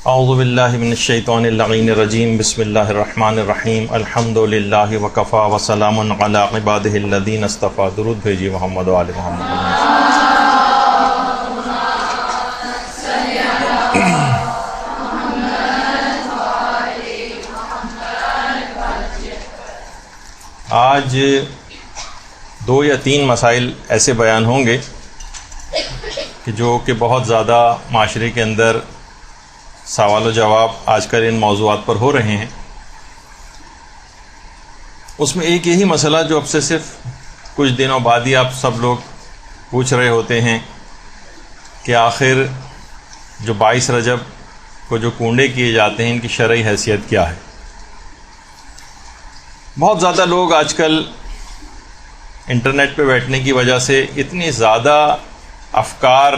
اعوذ باللہ من الشیطان اللعین الرجیم بسم اللہ الرحمن الرحیم الحمد للہ وکفی وسلام علی عبادہ الذین اصطفی. درود بھیجیے محمد و آل محمد. آج 2 یا 3 مسائل ایسے بیان ہوں گے کہ جو کہ بہت زیادہ معاشرے کے اندر سوال و جواب آج کل ان موضوعات پر ہو رہے ہیں. اس میں ایک یہی مسئلہ جو اب سے صرف کچھ دنوں بعد ہی آپ سب لوگ پوچھ رہے ہوتے ہیں کہ آخر جو 22 رجب کو جو کنڈے کیے جاتے ہیں ان کی شرعی حیثیت کیا ہے. بہت زیادہ لوگ آج کل انٹرنیٹ پہ بیٹھنے کی وجہ سے اتنی زیادہ افکار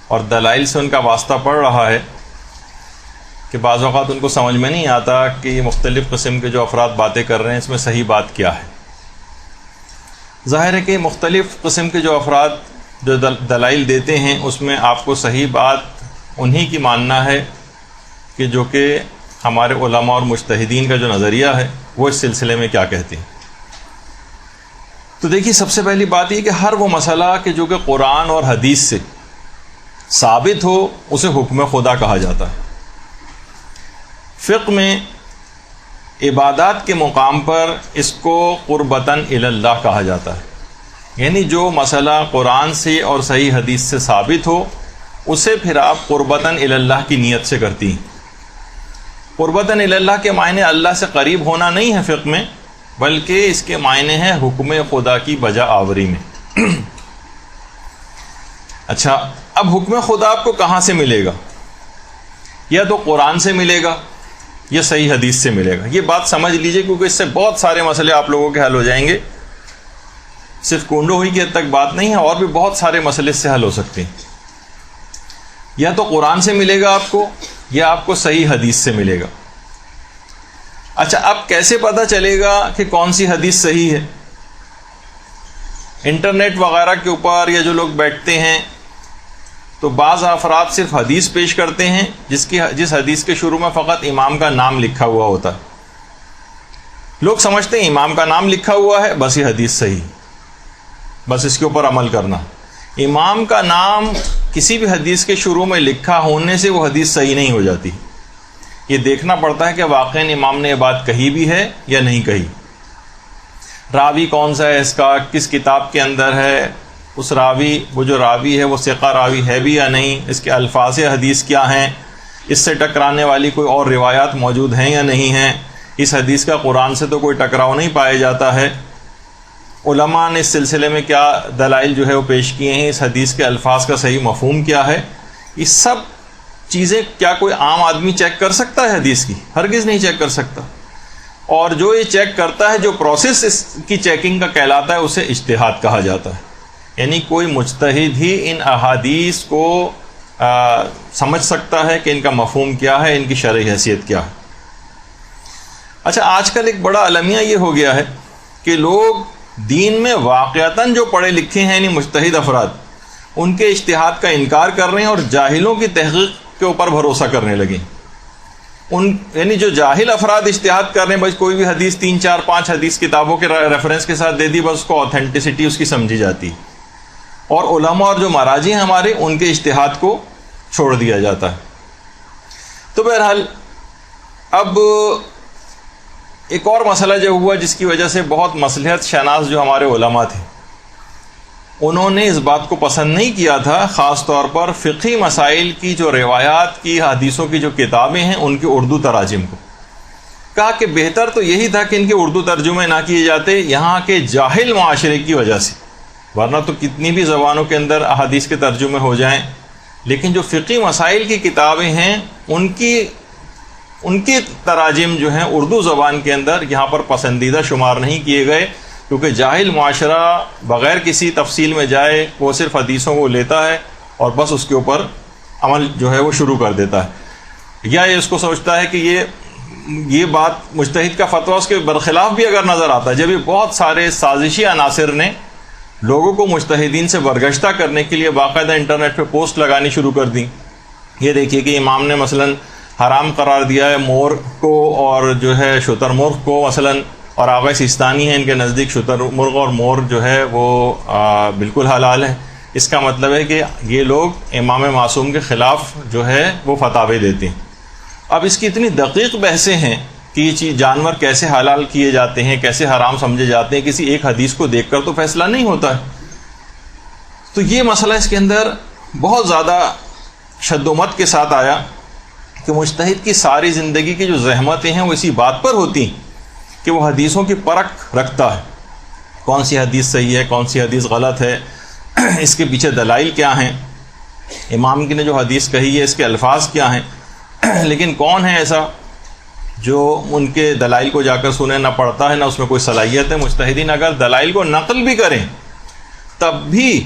اور دلائل سے ان کا واسطہ پڑ رہا ہے کہ بعض اوقات ان کو سمجھ میں نہیں آتا کہ یہ مختلف قسم کے جو افراد باتیں کر رہے ہیں اس میں صحیح بات کیا ہے. ظاہر ہے کہ مختلف قسم کے جو افراد جو دلائل دیتے ہیں اس میں آپ کو صحیح بات انہی کی ماننا ہے کہ جو کہ ہمارے علماء اور مجتہدین کا جو نظریہ ہے وہ اس سلسلے میں کیا کہتے ہیں. تو دیکھیے سب سے پہلی بات یہ کہ ہر وہ مسئلہ کہ جو کہ قرآن اور حدیث سے ثابت ہو اسے حکم خدا کہا جاتا ہے. فقہ میں عبادات کے مقام پر اس کو قربتاً الی اللہ کہا جاتا ہے. یعنی جو مسئلہ قرآن سے اور صحیح حدیث سے ثابت ہو اسے پھر آپ قربتاً الی اللہ کی نیت سے کرتی ہیں. قربتاً الی اللہ کے معنی اللہ سے قریب ہونا نہیں ہے فقہ میں، بلکہ اس کے معنی ہے حکم خدا کی بجا آوری میں. اچھا، اب حکم خدا آپ کو کہاں سے ملے گا؟ یا تو قرآن سے ملے گا یا صحیح حدیث سے ملے گا. یہ بات سمجھ لیجئے کیونکہ اس سے بہت سارے مسئلے آپ لوگوں کے حل ہو جائیں گے. صرف کنڈو ہوئی کی حد تک بات نہیں ہے، اور بھی بہت سارے مسئلے اس سے حل ہو سکتے ہیں. یا تو قرآن سے ملے گا آپ کو یا آپ کو صحیح حدیث سے ملے گا. اچھا، اب کیسے پتہ چلے گا کہ کون سی حدیث صحیح ہے؟ انٹرنیٹ وغیرہ کے اوپر یا جو لوگ بیٹھتے ہیں تو بعض افراد صرف حدیث پیش کرتے ہیں جس حدیث کے شروع میں فقط امام کا نام لکھا ہوا ہوتا ہے. لوگ سمجھتے ہیں امام کا نام لکھا ہوا ہے بس یہ حدیث صحیح، بس اس کے اوپر عمل کرنا. امام کا نام کسی بھی حدیث کے شروع میں لکھا ہونے سے وہ حدیث صحیح نہیں ہو جاتی. یہ دیکھنا پڑتا ہے کہ واقعاً امام نے یہ بات کہی بھی ہے یا نہیں کہی. راوی کون سا ہے اس کا، کس کتاب کے اندر ہے، اس راوی وہ جو راوی ہے وہ ثقہ راوی ہے بھی یا نہیں، اس کے الفاظ حدیث کیا ہیں، اس سے ٹکرانے والی کوئی اور روایات موجود ہیں یا نہیں ہیں. اس حدیث کا قرآن سے تو کوئی ٹکراؤ نہیں پایا جاتا ہے. علماء نے اس سلسلے میں کیا دلائل جو ہے وہ پیش کیے ہیں، اس حدیث کے الفاظ کا صحیح مفہوم کیا ہے. یہ سب چیزیں کیا کوئی عام آدمی چیک کر سکتا ہے حدیث کی؟ ہرگز نہیں چیک کر سکتا. اور جو یہ چیک کرتا ہے، جو پروسیس اس کی چیکنگ کا کہلاتا ہے، اسے اجتہاد کہا جاتا ہے. یعنی کوئی مجتہد ہی ان احادیث کو سمجھ سکتا ہے کہ ان کا مفہوم کیا ہے، ان کی شرعی حیثیت کیا ہے. اچھا، آج کل ایک بڑا المیہ یہ ہو گیا ہے کہ لوگ دین میں واقعتاً جو پڑھے لکھے ہیں یعنی مجتہد افراد، ان کے اجتہاد کا انکار کر رہے ہیں اور جاہلوں کی تحقیق کے اوپر بھروسہ کرنے لگے. یعنی جو جاہل افراد اجتہاد کر رہے ہیں، بس کوئی بھی حدیث 3 4 5 حدیث کتابوں کے ریفرنس کے ساتھ دے دی، بس اس کو آتھینٹسٹی اس کی سمجھی جاتی، اور علماء اور جو مراجع ہیں ہمارے ان کے اجتہاد کو چھوڑ دیا جاتا ہے. تو بہرحال اب ایک اور مسئلہ جو ہوا جس کی وجہ سے بہت مصلحت شناس جو ہمارے علماء تھے انہوں نے اس بات کو پسند نہیں کیا تھا، خاص طور پر فقہی مسائل کی جو روایات کی حدیثوں کی جو کتابیں ہیں ان کے اردو تراجم کو. کہا کہ بہتر تو یہی تھا کہ ان کے اردو ترجمے نہ کیے جاتے یہاں کے جاہل معاشرے کی وجہ سے، ورنہ تو کتنی بھی زبانوں کے اندر احادیث کے ترجمے ہو جائیں، لیکن جو فقہی مسائل کی کتابیں ہیں ان کی تراجم جو ہیں اردو زبان کے اندر یہاں پر پسندیدہ شمار نہیں کیے گئے، کیونکہ جاہل معاشرہ بغیر کسی تفصیل میں جائے وہ صرف حدیثوں کو لیتا ہے اور بس اس کے اوپر عمل جو ہے وہ شروع کر دیتا ہے، یا یہ اس کو سوچتا ہے کہ یہ بات مجتہد کا فتویٰ اس کے برخلاف بھی اگر نظر آتا ہے. جب یہ بہت سارے سازشی عناصر نے لوگوں کو مجتہدین سے برگشتہ کرنے کے لیے باقاعدہ انٹرنیٹ پہ پوسٹ لگانی شروع کر دیں یہ دیکھیے کہ امام نے مثلاً حرام قرار دیا ہے مور کو اور جو ہے شتر مرغ کو مثلاً، اور آغا سیستانی ہے ان کے نزدیک شتر مرغ اور مور جو ہے وہ بالکل حلال ہے. اس کا مطلب ہے کہ یہ لوگ امام معصوم کے خلاف جو ہے وہ فتاوے دیتے ہیں. اب اس کی اتنی دقیق بحثیں ہیں کہ یہ چیز جانور کیسے حلال کیے جاتے ہیں، کیسے حرام سمجھے جاتے ہیں، کسی ایک حدیث کو دیکھ کر تو فیصلہ نہیں ہوتا ہے. تو یہ مسئلہ اس کے اندر بہت زیادہ شد و مت کے ساتھ آیا کہ مجتہد کی ساری زندگی کی جو زحمتیں ہیں وہ اسی بات پر ہوتی ہیں کہ وہ حدیثوں کی پرکھ رکھتا ہے، کون سی حدیث صحیح ہے، کون سی حدیث غلط ہے، اس کے پیچھے دلائل کیا ہیں، امام کی نے جو حدیث کہی ہے اس کے الفاظ کیا ہیں. لیکن کون ہے ایسا جو ان کے دلائل کو جا کر سنے، نہ پڑھتا ہے نہ اس میں کوئی صلاحیت ہے. مجتہدین اگر دلائل کو نقل بھی کریں تب بھی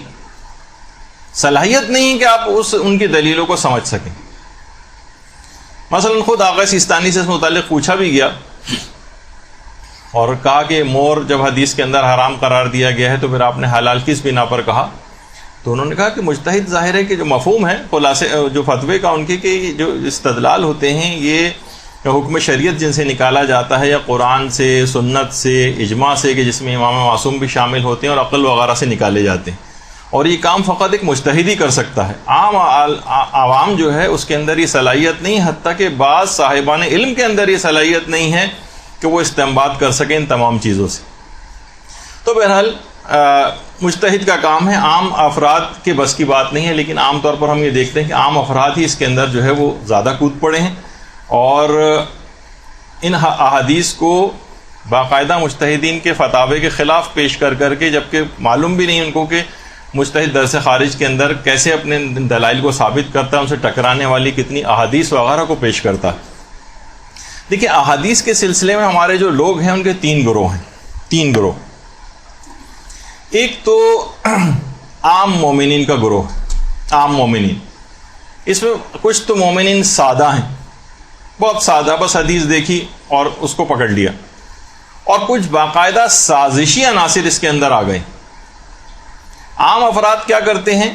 صلاحیت نہیں کہ آپ ان کی دلیلوں کو سمجھ سکیں. مثلا خود آغا سیستانی سے اس متعلق پوچھا بھی گیا اور کہا کہ مور جب حدیث کے اندر حرام قرار دیا گیا ہے تو پھر آپ نے حلال کس بنا پر کہا؟ تو انہوں نے کہا کہ مجتہد ظاہر ہے کہ جو مفہوم ہے خلاصے جو فتوے کا ان کے کہ جو استدلال ہوتے ہیں یہ حکم شریعت جن سے نکالا جاتا ہے یا قرآن سے، سنت سے، اجماع سے کہ جس میں امام معصوم بھی شامل ہوتے ہیں اور عقل وغیرہ سے نکالے جاتے ہیں، اور یہ کام فقط ایک مجتہد ہی کر سکتا ہے. عام عوام جو ہے اس کے اندر یہ صلاحیت نہیں، حتیٰ کہ بعض صاحبان علم کے اندر یہ صلاحیت نہیں ہے کہ وہ استنباط کر سکیں ان تمام چیزوں سے. تو بہرحال مجتہد کا کام ہے، عام افراد کے بس کی بات نہیں ہے. لیکن عام طور پر ہم یہ دیکھتے ہیں کہ عام افراد ہی اس کے اندر جو ہے وہ زیادہ کود پڑے ہیں اور ان احادیث کو باقاعدہ مجتہدین کے فتاوے کے خلاف پیش کر کر کے، جبکہ معلوم بھی نہیں ان کو کہ مجتہد درس خارج کے اندر کیسے اپنے دلائل کو ثابت کرتا ہے، ان سے ٹکرانے والی کتنی احادیث وغیرہ کو پیش کرتا ہے. دیکھیے احادیث کے سلسلے میں ہمارے جو لوگ ہیں ان کے تین گروہ ہیں. تین گروہ. ایک تو عام مومنین کا گروہ، عام مومنین. اس میں کچھ تو مومنین سادہ ہیں، بہت سادہ، بس حدیث دیکھی اور اس کو پکڑ لیا، اور کچھ باقاعدہ سازشی عناصر اس کے اندر آ گئے. عام افراد کیا کرتے ہیں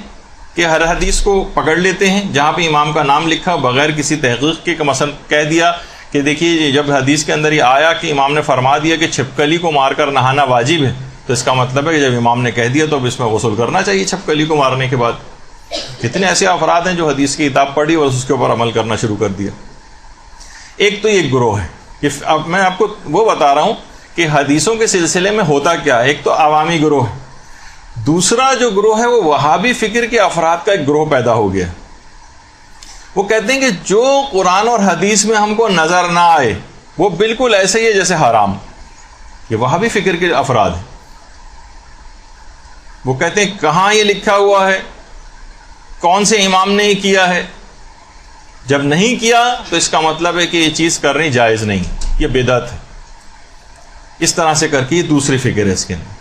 کہ ہر حدیث کو پکڑ لیتے ہیں جہاں پہ امام کا نام لکھا بغیر کسی تحقیق کے، مثلا کہہ دیا کہ دیکھیے جب حدیث کے اندر یہ آیا کہ امام نے فرما دیا کہ چھپکلی کو مار کر نہانا واجب ہے، تو اس کا مطلب ہے کہ جب امام نے کہہ دیا تو اب اس میں غسل کرنا چاہیے چھپکلی کو مارنے کے بعد. کتنے ایسے افراد ہیں جو حدیث کی کتاب پڑھی اور اس کے اوپر عمل کرنا شروع کر دیا. ایک تو یہ گروہ ہے کہ اب میں آپ کو وہ بتا رہا ہوں کہ حدیثوں کے سلسلے میں ہوتا کیا ہے. ایک تو عوامی گروہ ہے، دوسرا جو گروہ ہے وہ وہابی فکر کے افراد کا ایک گروہ پیدا ہو گیا. وہ کہتے ہیں کہ جو قرآن اور حدیث میں ہم کو نظر نہ آئے وہ بالکل ایسے ہی ہے جیسے حرام. یہ وہابی فکر کے افراد ہیں. وہ کہتے ہیں کہاں یہ لکھا ہوا ہے، کون سے امام نے یہ کیا ہے، جب نہیں کیا تو اس کا مطلب ہے کہ یہ چیز کرنی جائز نہیں، یہ بدعت ہے. اس طرح سے کر کے یہ دوسری فکر ہے اس کے اندر.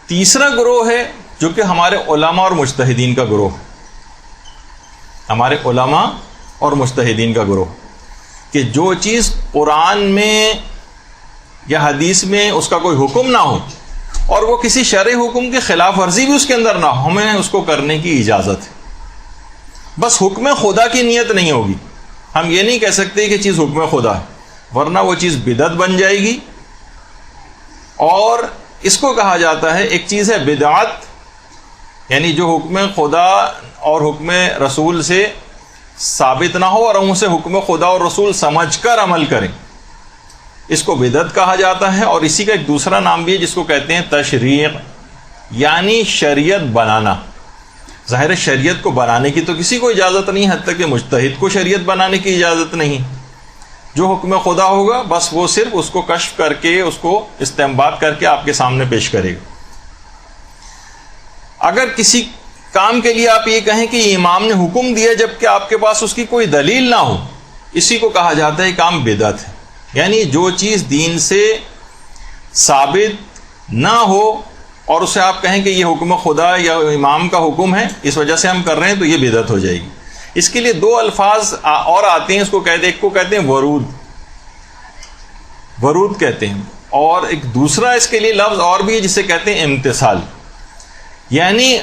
تیسرا گروہ ہے جو کہ ہمارے علماء اور مجتہدین کا گروہ، ہمارے علماء اور مجتہدین کا گروہ، کہ جو چیز قرآن میں یا حدیث میں اس کا کوئی حکم نہ ہو اور وہ کسی شرعی حکم کی خلاف ورزی بھی اس کے اندر نہ ہو، ہمیں اس کو کرنے کی اجازت ہے. بس حکم خدا کی نیت نہیں ہوگی. ہم یہ نہیں کہہ سکتے کہ چیز حکم خدا ہے، ورنہ وہ چیز بدعت بن جائے گی. اور اس کو کہا جاتا ہے، ایک چیز ہے بدعت، یعنی جو حکم خدا اور حکم رسول سے ثابت نہ ہو اور ہم اسے حکم خدا اور رسول سمجھ کر عمل کریں، اس کو بدعت کہا جاتا ہے. اور اسی کا ایک دوسرا نام بھی ہے جس کو کہتے ہیں تشریع، یعنی شریعت بنانا. ظاہر شریعت کو بنانے کی تو کسی کو اجازت نہیں، حتیٰ کہ مجتہد کو شریعت بنانے کی اجازت نہیں. جو حکم خدا ہوگا بس وہ صرف اس کو کشف کر کے، اس کو استنباط کر کے آپ کے سامنے پیش کرے گا. اگر کسی کام کے لیے آپ یہ کہیں کہ امام نے حکم دیا جبکہ آپ کے پاس اس کی کوئی دلیل نہ ہو، اسی کو کہا جاتا ہے کام بدعت ہے. یعنی جو چیز دین سے ثابت نہ ہو اور اسے آپ کہیں کہ یہ حکم خدا یا امام کا حکم ہے، اس وجہ سے ہم کر رہے ہیں، تو یہ بدعت ہو جائے گی. اس کے لیے دو الفاظ اور آتے ہیں، اس کو کہتے ہیں، ایک کو کہتے ہیں ورود، ورود کہتے ہیں، اور ایک دوسرا اس کے لیے لفظ اور بھی ہے جسے کہتے ہیں امتثال، یعنی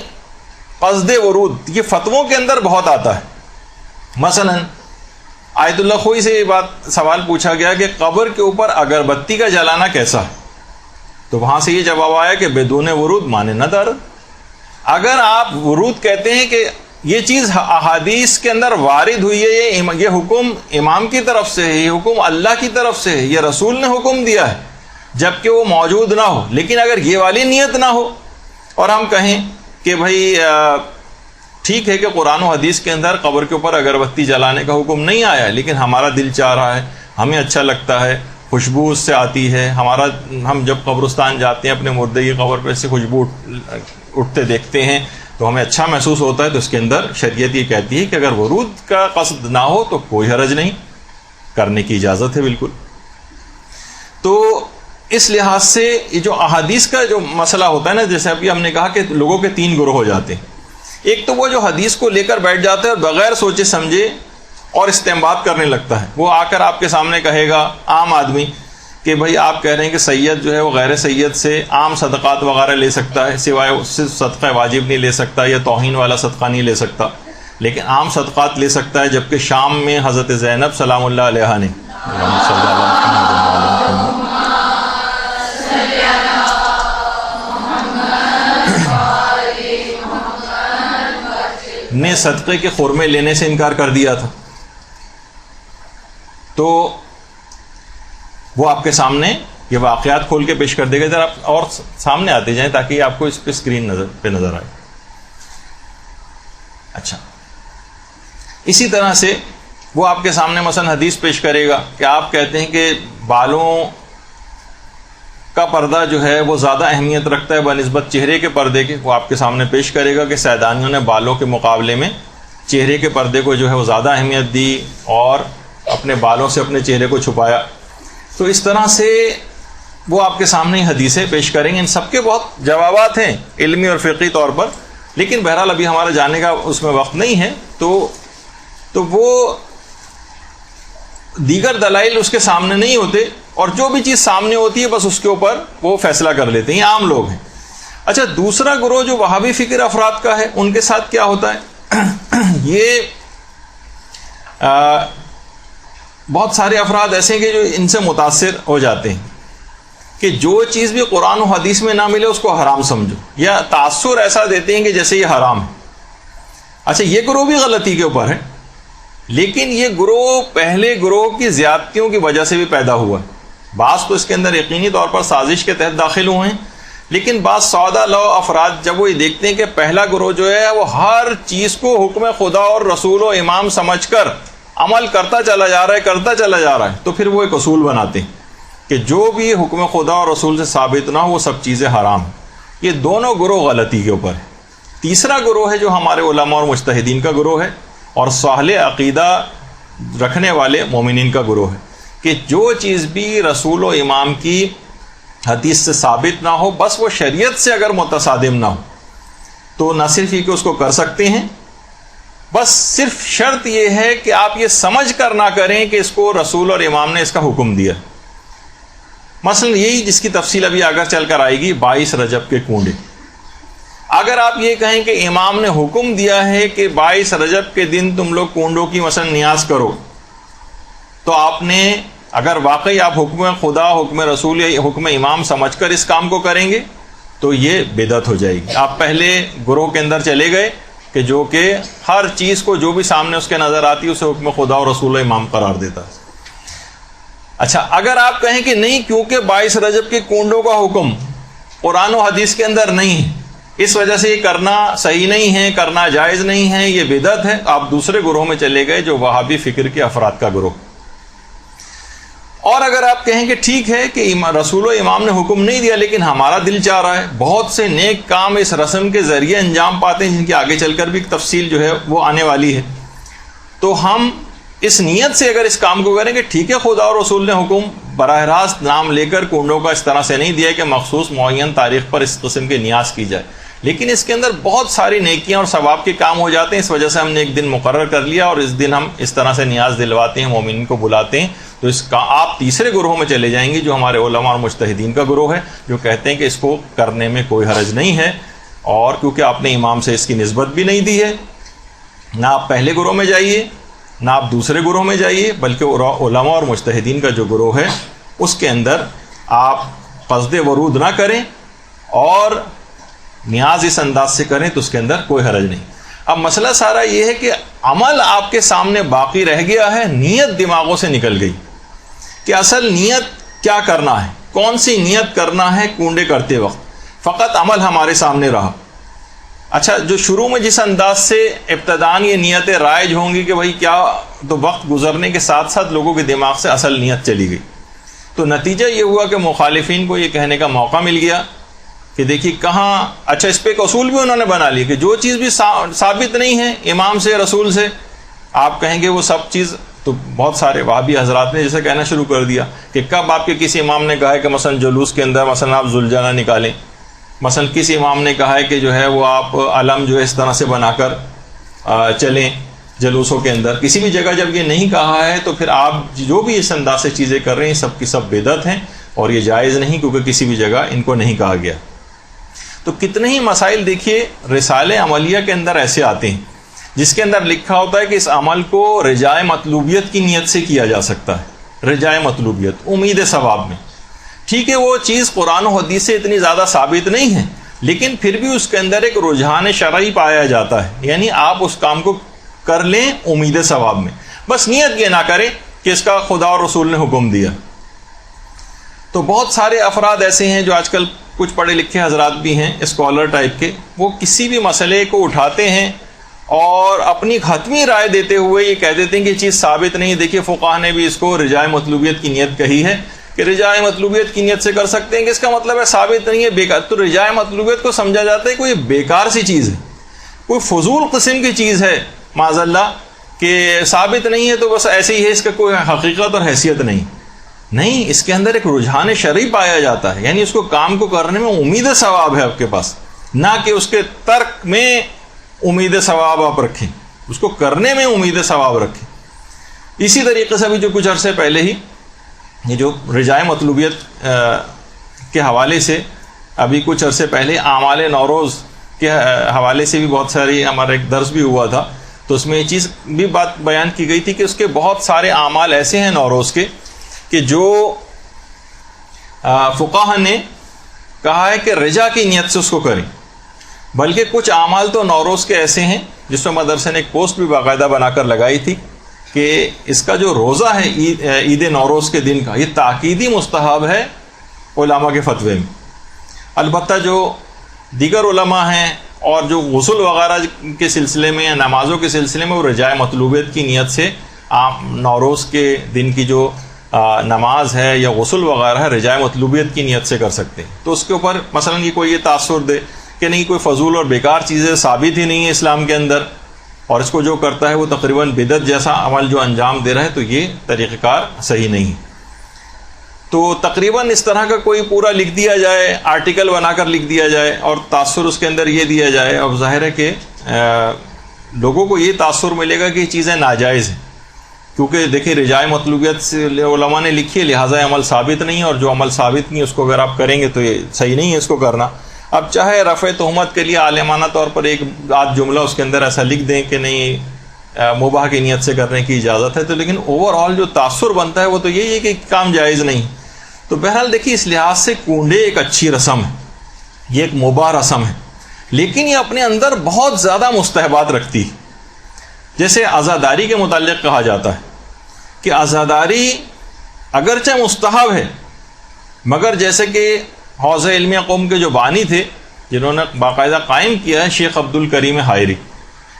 قصد ورود. یہ فتووں کے اندر بہت آتا ہے مثلاً آیت اللہ خوئی سے یہ بات سوال پوچھا گیا کہ قبر کے اوپر اگربتی کا جلانا کیسا ہے، تو وہاں سے یہ جواب آیا کہ بدون ورود مانے نہ دار۔ اگر آپ ورود کہتے ہیں کہ یہ چیز احادیث کے اندر وارد ہوئی ہے، یہ حکم امام کی طرف سے ہے، یہ حکم اللہ کی طرف سے ہے، یہ رسول نے حکم دیا ہے، جبکہ وہ موجود نہ ہو، لیکن اگر یہ والی نیت نہ ہو اور ہم کہیں کہ بھائی ٹھیک ہے کہ قرآن و حدیث کے اندر قبر کے اوپر اگربتی جلانے کا حکم نہیں آیا ہے، لیکن ہمارا دل چاہ رہا ہے، ہمیں اچھا لگتا ہے، خوشبو اس سے آتی ہے، ہم جب قبرستان جاتے ہیں اپنے مردے کی قبر پہ سے خوشبو اٹھتے دیکھتے ہیں تو ہمیں اچھا محسوس ہوتا ہے، تو اس کے اندر شریعت یہ کہتی ہے کہ اگر ورود کا قصد نہ ہو تو کوئی حرج نہیں، کرنے کی اجازت ہے بالکل۔ تو اس لحاظ سے یہ جو احادیث کا جو مسئلہ ہوتا ہے نا، جیسے ابھی ہم نے کہا کہ لوگوں کے 3 گروہ ہو جاتے ہیں۔ ایک تو وہ جو حدیث کو لے کر بیٹھ جاتا ہے اور بغیر سوچے سمجھے اور استنباط کرنے لگتا ہے، وہ آ کر آپ کے سامنے کہے گا عام آدمی کہ بھائی آپ کہہ رہے ہیں کہ سید جو ہے وہ غیر سید سے عام صدقات وغیرہ لے سکتا ہے، سوائے صرف صدقہ واجب نہیں لے سکتا یا توہین والا صدقہ نہیں لے سکتا، لیکن عام صدقات لے سکتا ہے، جبکہ شام میں حضرت زینب سلام اللہ علیہا نے صدقے کے خرمے لینے سے انکار کر دیا تھا، تو وہ آپ کے سامنے یہ واقعات کھول کے پیش کر دے گا۔ ذرا آپ اور سامنے آتے جائیں تاکہ آپ کو اس پہ اسکرین پہ نظر آئے۔ اچھا، اسی طرح سے وہ آپ کے سامنے مثلا حدیث پیش کرے گا کہ آپ کہتے ہیں کہ بالوں کا پردہ جو ہے وہ زیادہ اہمیت رکھتا ہے بنسبت چہرے کے پردے کے۔ وہ آپ کے سامنے پیش کرے گا کہ سیدانیوں نے بالوں کے مقابلے میں چہرے کے پردے کو جو ہے وہ زیادہ اہمیت دی اور اپنے بالوں سے اپنے چہرے کو چھپایا۔ تو اس طرح سے وہ آپ کے سامنے حدیثیں پیش کریں گے۔ ان سب کے بہت جوابات ہیں علمی اور فقہی طور پر، لیکن بہرحال ابھی ہمارا جانے کا اس میں وقت نہیں ہے، تو وہ دیگر دلائل اس کے سامنے نہیں ہوتے، اور جو بھی چیز سامنے ہوتی ہے بس اس کے اوپر وہ فیصلہ کر لیتے ہیں، یہ عام لوگ ہیں۔ اچھا، دوسرا گروہ جو وہابی فکر افراد کا ہے، ان کے ساتھ کیا ہوتا ہے؟ یہ بہت سارے افراد ایسے ہیں کہ جو ان سے متاثر ہو جاتے ہیں کہ جو چیز بھی قرآن و حدیث میں نہ ملے اس کو حرام سمجھو، یا تاثر ایسا دیتے ہیں کہ جیسے یہ حرام ہے۔ اچھا، یہ گروہ بھی غلطی کے اوپر ہے، لیکن یہ گروہ پہلے گروہ کی زیادتیوں کی وجہ سے بھی پیدا ہوا ہے۔ بعض تو اس کے اندر یقینی طور پر سازش کے تحت داخل ہوئے ہیں، لیکن بعض سودا لو افراد جب وہ یہ دیکھتے ہیں کہ پہلا گروہ جو ہے وہ ہر چیز کو حکم خدا اور رسول و امام سمجھ کر عمل کرتا چلا جا رہا ہے، تو پھر وہ ایک اصول بناتے ہیں کہ جو بھی حکم خدا اور رسول سے ثابت نہ ہو وہ سب چیزیں حرام ہیں۔ یہ دونوں گروہ غلطی کے اوپر ہے۔ تیسرا گروہ ہے جو ہمارے علماء اور مجتہدین کا گروہ ہے، اور صالح عقیدہ رکھنے والے مومنین کا گروہ ہے، کہ جو چیز بھی رسول و امام کی حدیث سے ثابت نہ ہو، بس وہ شریعت سے اگر متصادم نہ ہو تو نہ صرف یہ کہ اس کو کر سکتے ہیں، بس صرف شرط یہ ہے کہ آپ یہ سمجھ کر نہ کریں کہ اس کو رسول اور امام نے اس کا حکم دیا۔ مثلا یہی جس کی تفصیل ابھی آگے چل کر آئے گی، 22 رجب کے کنڈے۔ اگر آپ یہ کہیں کہ امام نے حکم دیا ہے کہ 22 رجب کے دن تم لوگ کنڈوں کی مثلا نیاز کرو، تو آپ نے اگر واقعی آپ حکم خدا، حکم رسول یا حکم امام سمجھ کر اس کام کو کریں گے تو یہ بدعت ہو جائے گی۔ آپ پہلے گروہ کے اندر چلے گئے کہ جو کہ ہر چیز کو جو بھی سامنے اس کے نظر آتی اسے حکم خدا اور رسول و امام قرار دیتا ہے۔ اچھا، اگر آپ کہیں کہ نہیں، کیونکہ 22 رجب کے کنڈوں کا حکم قرآن و حدیث کے اندر نہیں ہے، اس وجہ سے یہ کرنا صحیح نہیں ہے، کرنا جائز نہیں ہے، یہ بدعت ہے، آپ دوسرے گروہ میں چلے گئے جو وہابی فکر کے افراد کا گروہ۔ اور اگر آپ کہیں کہ ٹھیک ہے کہ رسول و امام نے حکم نہیں دیا لیکن ہمارا دل چاہ رہا ہے، بہت سے نیک کام اس رسم کے ذریعے انجام پاتے ہیں جن کی آگے چل کر بھی تفصیل جو ہے وہ آنے والی ہے، تو ہم اس نیت سے اگر اس کام کو کریں کہ ٹھیک ہے خدا اور رسول نے حکم براہ راست نام لے کر کنڈوں کا اس طرح سے نہیں دیا کہ مخصوص معین تاریخ پر اس قسم کی نیاز کی جائے، لیکن اس کے اندر بہت ساری نیکیاں اور ثواب کے کام ہو جاتے ہیں، اس وجہ سے ہم نے ایک دن مقرر کر لیا اور اس دن ہم اس طرح سے نیاز دلواتے ہیں، مومنین کو بلاتے ہیں، تو اس کا آپ تیسرے گروہ میں چلے جائیں گے جو ہمارے علماء اور مجتہدین کا گروہ ہے، جو کہتے ہیں کہ اس کو کرنے میں کوئی حرج نہیں ہے، اور کیونکہ آپ نے امام سے اس کی نسبت بھی نہیں دی ہے، نہ آپ پہلے گروہ میں جائیے نہ آپ دوسرے گروہ میں جائیے، بلکہ علماء اور مجتہدین کا جو گروہ ہے اس کے اندر آپ قصد ورود نہ کریں، اور نیاز اس انداز سے کریں تو اس کے اندر کوئی حرج نہیں۔ اب مسئلہ سارا یہ ہے کہ عمل آپ کے سامنے باقی رہ گیا ہے، نیت دماغوں سے نکل گئی کہ اصل نیت کیا کرنا ہے، کون سی نیت کرنا ہے کنڈے کرتے وقت، فقط عمل ہمارے سامنے رہا۔ اچھا، جو شروع میں جس انداز سے ابتداً یہ نیتیں رائج ہوں گی کہ بھائی کیا، تو وقت گزرنے کے ساتھ ساتھ لوگوں کے دماغ سے اصل نیت چلی گئی، تو نتیجہ یہ ہوا کہ مخالفین کو یہ کہنے کا موقع مل گیا کہ دیکھیے کہاں، اچھا اس پہ ایک اصول بھی انہوں نے بنا لی کہ جو چیز بھی ثابت نہیں ہے امام سے، رسول سے، آپ کہیں گے وہ سب چیز، تو بہت سارے وہابی حضرات نے جیسے کہنا شروع کر دیا کہ کب آپ کے کسی امام نے کہا ہے کہ مثلا جلوس کے اندر مثلا آپ ذوالجلالہ نکالیں، مثلا کسی امام نے کہا ہے کہ جو ہے وہ آپ علم جو ہے اس طرح سے بنا کر چلیں جلوسوں کے اندر، کسی بھی جگہ جب یہ نہیں کہا ہے تو پھر آپ جو بھی اس انداز سے چیزیں کر رہے ہیں سب کی سب بدعت ہیں، اور یہ جائز نہیں، کیونکہ کسی بھی جگہ ان کو نہیں کہا گیا۔ تو کتنے ہی مسائل دیکھیے رسالے عملیہ کے اندر ایسے آتے ہیں جس کے اندر لکھا ہوتا ہے کہ اس عمل کو رجائے مطلوبیت کی نیت سے کیا جا سکتا ہے، رجائے مطلوبیت، امید ثواب میں۔ ٹھیک ہے، وہ چیز قرآن و حدیث سے اتنی زیادہ ثابت نہیں ہے، لیکن پھر بھی اس کے اندر ایک رجحان شرعی پایا جاتا ہے، یعنی آپ اس کام کو کر لیں امید ثواب میں، بس نیت یہ نہ کریں کہ اس کا خدا اور رسول نے حکم دیا۔ تو بہت سارے افراد ایسے ہیں جو آج کل کچھ پڑھے لکھے حضرات بھی ہیں اسکالر ٹائپ کے، وہ کسی بھی مسئلے کو اٹھاتے ہیں اور اپنی حتمی رائے دیتے ہوئے یہ کہہ دیتے ہیں کہ یہ چیز ثابت نہیں۔ دیکھیے فقہا نے بھی اس کو رجائے مطلوبیت کی نیت کہی ہے کہ رجائے مطلوبیت کی نیت سے کر سکتے ہیں، کہ اس کا مطلب ہے ثابت نہیں ہے، بیکار۔ تو رجائے مطلوبیت کو سمجھا جاتا ہے کوئی بیکار سی چیز ہے، کوئی فضول قسم کی چیز ہے معاذ اللہ، کہ ثابت نہیں ہے تو بس ایسے ہی ہے، اس کا کوئی حقیقت اور حیثیت نہیں، اس کے اندر ایک رجحان شرعی پایا جاتا ہے، یعنی اس کو کام کو کرنے میں امید ثواب ہے آپ کے پاس، نہ کہ اس کے ترک میں امید ثواب آپ رکھیں، اس کو کرنے میں امید ثواب رکھیں۔ اسی طریقے سے بھی جو کچھ عرصے پہلے ہی یہ جو رجائے مطلوبیت کے حوالے سے ابھی کچھ عرصے پہلے اعمال نوروز کے حوالے سے بھی بہت ساری ہمارا ایک درس بھی ہوا تھا، تو اس میں یہ چیز بھی بات بیان کی گئی تھی کہ اس کے بہت سارے اعمال ایسے ہیں نوروز کے کہ جو فقہا نے کہا ہے کہ رجا کی نیت سے اس کو کریں، بلکہ کچھ اعمال تو نوروز کے ایسے ہیں جس میں مدرسے نے ایک پوسٹ بھی باقاعدہ بنا کر لگائی تھی کہ اس کا جو روزہ ہے عید نوروز کے دن کا، یہ تاکیدی مستحب ہے علماء کے فتوے میں۔ البتہ جو دیگر علماء ہیں اور جو غسل وغیرہ کے سلسلے میں یا نمازوں کے سلسلے میں وہ رجائے مطلوبیت کی نیت سے نوروز کے دن کی جو نماز ہے یا غسل وغیرہ ہے رجائے مطلوبیت کی نیت سے کر سکتے ہیں۔ تو اس کے اوپر مثلا یہ کوئی یہ تاثر دے کہ نہیں کوئی فضول اور بیکار چیزیں ثابت ہی نہیں ہے اسلام کے اندر، اور اس کو جو کرتا ہے وہ تقریباً بدعت جیسا عمل جو انجام دے رہا ہے، تو یہ طریقہ کار صحیح نہیں۔ تو تقریباً اس طرح کا کوئی پورا لکھ دیا جائے، آرٹیکل بنا کر لکھ دیا جائے اور تاثر اس کے اندر یہ دیا جائے، اب ظاہر ہے کہ لوگوں کو یہ تاثر ملے گا کہ یہ چیزیں ناجائز ہیں، کیونکہ دیکھیں رجائے مطلوبیت سے علماء نے لکھی ہے، لہٰذا عمل ثابت نہیں ہے، اور جو عمل ثابت نہیں اس کو اگر آپ کریں گے تو یہ صحیح نہیں ہے اس کو کرنا۔ اب چاہے رفع تہمت کے لیے عالمانہ طور پر ایک آدھ جملہ اس کے اندر ایسا لکھ دیں کہ نہیں مباح کی نیت سے کرنے کی اجازت ہے، تو لیکن اوور آل جو تاثر بنتا ہے وہ تو یہی ہے کہ کام جائز نہیں۔ تو بہرحال دیکھیے اس لحاظ سے کنڈے ایک اچھی رسم ہے، یہ ایک مباح رسم ہے، لیکن یہ اپنے اندر بہت زیادہ مستحبات رکھتی ہے۔ جیسے عزاداری کے متعلق کہا جاتا ہے کہ عزاداری اگرچہ مستحب ہے، مگر جیسے کہ حوزہ علمیہ قوم کے جو بانی تھے جنہوں نے باقاعدہ قائم کیا ہے شیخ عبد الکریم حائری،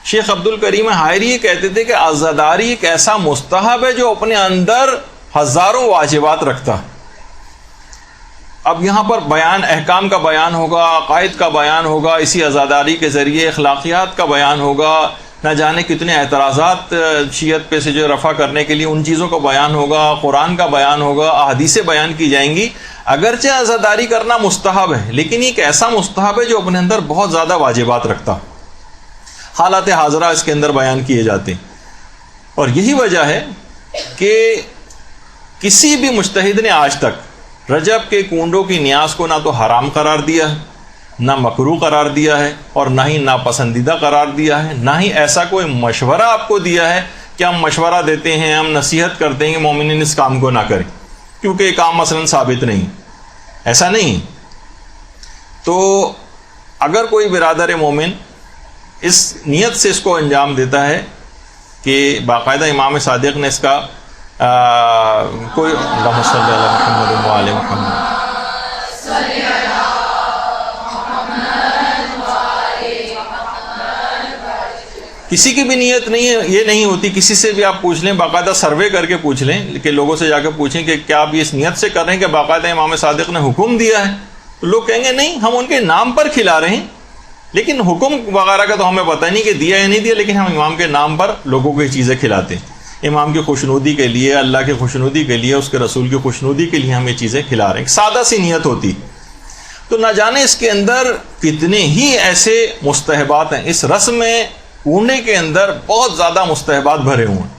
شیخ عبد الکریم حائری یہ کہتے تھے کہ عزاداری ایک ایسا مستحب ہے جو اپنے اندر ہزاروں واجبات رکھتا ہے۔ اب یہاں پر بیان احکام کا بیان ہوگا، عقائد کا بیان ہوگا، اسی عزاداری کے ذریعے اخلاقیات کا بیان ہوگا، نہ جانے کتنے اعتراضات شیعت پہ سے جو رفع کرنے کے لیے ان چیزوں کا بیان ہوگا، قرآن کا بیان ہوگا، احادیثیں بیان کی جائیں گی۔ اگرچہ عزاداری کرنا مستحب ہے، لیکن ایک ایسا مستحب ہے جو اپنے اندر بہت زیادہ واجبات رکھتا، حالات حاضرہ اس کے اندر بیان کیے جاتے ہیں۔ اور یہی وجہ ہے کہ کسی بھی مجتہد نے آج تک رجب کے کنڈوں کی نیاز کو نہ تو حرام قرار دیا ہے، نہ مکروہ قرار دیا ہے، اور نہ ہی ناپسندیدہ قرار دیا ہے، نہ ہی ایسا کوئی مشورہ آپ کو دیا ہے کہ ہم مشورہ دیتے ہیں, ہم نصیحت کرتے ہیں کہ مومنین اس کام کو نہ کریں کیونکہ یہ کام مثلا ثابت نہیں, ایسا نہیں. تو اگر کوئی برادر مومن اس نیت سے اس کو انجام دیتا ہے کہ باقاعدہ امام صادق نے اس کا کوئی اللہم صلی علی محمد و آل محمد, کسی کی بھی نیت نہیں ہے, یہ نہیں ہوتی. کسی سے بھی آپ پوچھ لیں, باقاعدہ سروے کر کے پوچھ لیں کہ لوگوں سے جا کے پوچھیں کہ کیا آپ اس نیت سے کر رہے ہیں کہ باقاعدہ امام صادق نے حکم دیا ہے, تو لوگ کہیں گے نہیں, ہم ان کے نام پر کھلا رہے ہیں, لیکن حکم وغیرہ کا تو ہمیں پتہ نہیں کہ دیا یا نہیں دیا, لیکن ہم امام کے نام پر لوگوں کو یہ چیزیں کھلاتے ہیں. امام کی خوشنودی کے لیے, اللہ کی خوشنودی کے لیے, اس کے رسول کی خوشنودی کے لیے ہم یہ چیزیں کھلا رہے ہیں. سادہ سی نیت ہوتی. تو نہ جانے اس کے اندر کتنے ہی ایسے مستحبات ہیں. اس رسم میں اونڈنے کے اندر بہت زیادہ مستحبات بھرے ہوئے ہیں,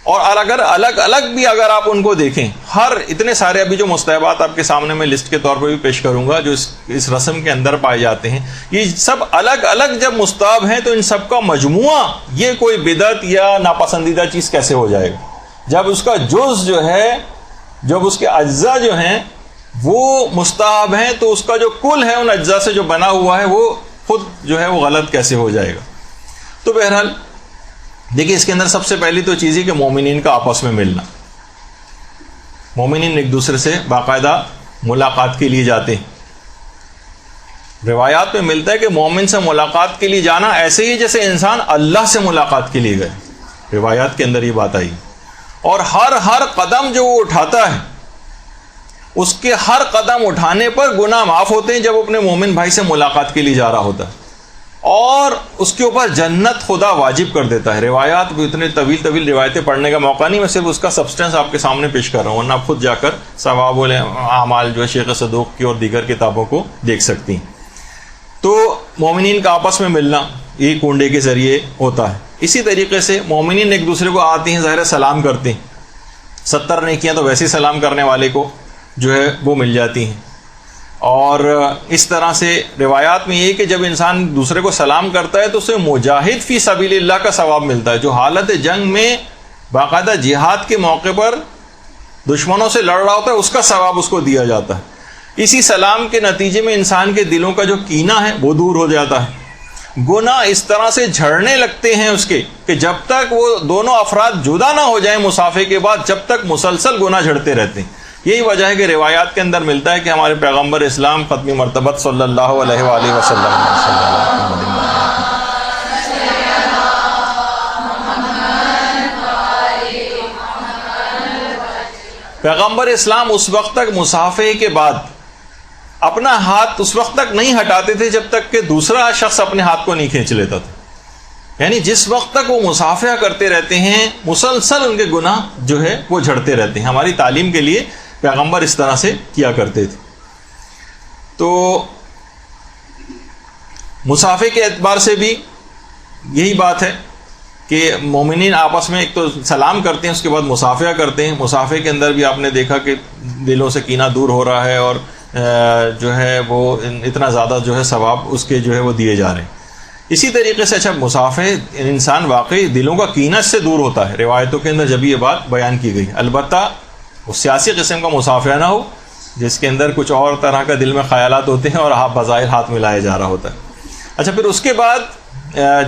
اور اگر الگ الگ بھی اگر آپ ان کو دیکھیں, ہر اتنے سارے ابھی جو مستحبات آپ کے سامنے میں لسٹ کے طور پر بھی پیش کروں گا جو اس رسم کے اندر پائے جاتے ہیں, یہ سب الگ الگ جب مستحب ہیں تو ان سب کا مجموعہ یہ کوئی بدعت یا ناپسندیدہ چیز کیسے ہو جائے گا. جب اس کا جز جو ہے, جب اس کے اجزاء جو ہیں وہ مستحب ہیں, تو اس کا جو کل ہے ان اجزاء سے جو بنا ہوا ہے وہ خود جو ہے وہ غلط کیسے ہو جائے گا. تو بہرحال دیکھیے, اس کے اندر سب سے پہلی تو چیز ہے کہ مومنین کا آپس میں ملنا. مومنین ایک دوسرے سے باقاعدہ ملاقات کے لیے جاتے ہیں. روایات میں ملتا ہے کہ مومن سے ملاقات کے لیے جانا ایسے ہی جیسے انسان اللہ سے ملاقات کے لیے گئے. روایات کے اندر یہ بات آئی. اور ہر قدم جو وہ اٹھاتا ہے, اس کے ہر قدم اٹھانے پر گناہ معاف ہوتے ہیں جب وہ اپنے مومن بھائی سے ملاقات کے لیے جا رہا ہوتا ہے, اور اس کے اوپر جنت خدا واجب کر دیتا ہے. روایات بھی اتنے طویل روایتیں پڑھنے کا موقع نہیں, میں صرف اس کا سبسٹنس آپ کے سامنے پیش کر رہا ہوں, ورنہ آپ خود جا کر ثواب الاعمال جو ہے شیخ صدوق کی اور دیگر کتابوں کو دیکھ سکتی ہیں. تو مومنین کا آپس میں ملنا یہ کنڈے کے ذریعے ہوتا ہے. اسی طریقے سے مومنین ایک دوسرے کو آتے ہیں, ظاہر سلام کرتے ہیں. 70 نیکیاں تو ویسے سلام کرنے والے کو جو ہے وہ مل جاتی ہیں. اور اس طرح سے روایات میں یہ کہ جب انسان دوسرے کو سلام کرتا ہے تو اسے مجاہد فی سبیل اللہ کا ثواب ملتا ہے, جو حالت جنگ میں باقاعدہ جہاد کے موقع پر دشمنوں سے لڑ رہا ہوتا ہے, اس کا ثواب اس کو دیا جاتا ہے. اسی سلام کے نتیجے میں انسان کے دلوں کا جو کینہ ہے وہ دور ہو جاتا ہے. گناہ اس طرح سے جھڑنے لگتے ہیں اس کے کہ جب تک وہ دونوں افراد جدا نہ ہو جائیں مصافحے کے بعد, جب تک مسلسل گناہ جھڑتے رہتے ہیں. یہی وجہ ہے کہ روایات کے اندر ملتا ہے کہ ہمارے پیغمبر اسلام ختمی مرتبت صلی اللہ علیہ وآلہ وسلم پیغمبر اسلام اس وقت تک مصافحے کے بعد اپنا ہاتھ اس وقت تک نہیں ہٹاتے تھے جب تک کہ دوسرا شخص اپنے ہاتھ کو نہیں کھینچ لیتا تھا. یعنی جس وقت تک وہ مصافحہ کرتے رہتے ہیں مسلسل ان کے گناہ جو ہے وہ جھڑتے رہتے ہیں. ہماری تعلیم کے لیے پیغمبر اس طرح سے کیا کرتے تھے. تو مصافحے کے اعتبار سے بھی یہی بات ہے کہ مومنین آپس میں ایک تو سلام کرتے ہیں, اس کے بعد مصافحہ کرتے ہیں. مصافحے کے اندر بھی آپ نے دیکھا کہ دلوں سے کینہ دور ہو رہا ہے, اور جو ہے وہ اتنا زیادہ جو ہے ثواب اس کے جو ہے وہ دیے جا رہے ہیں. اسی طریقے سے اچھا مصافحے انسان واقعی دلوں کا کینہ سے دور ہوتا ہے. روایتوں کے اندر جب یہ بات بیان کی گئی, البتہ وہ سیاسی قسم کا مصافحہ نہ ہو جس کے اندر کچھ اور طرح کا دل میں خیالات ہوتے ہیں اور آپ بظاہر ہاتھ ملایا جا رہا ہوتا ہے. اچھا, پھر اس کے بعد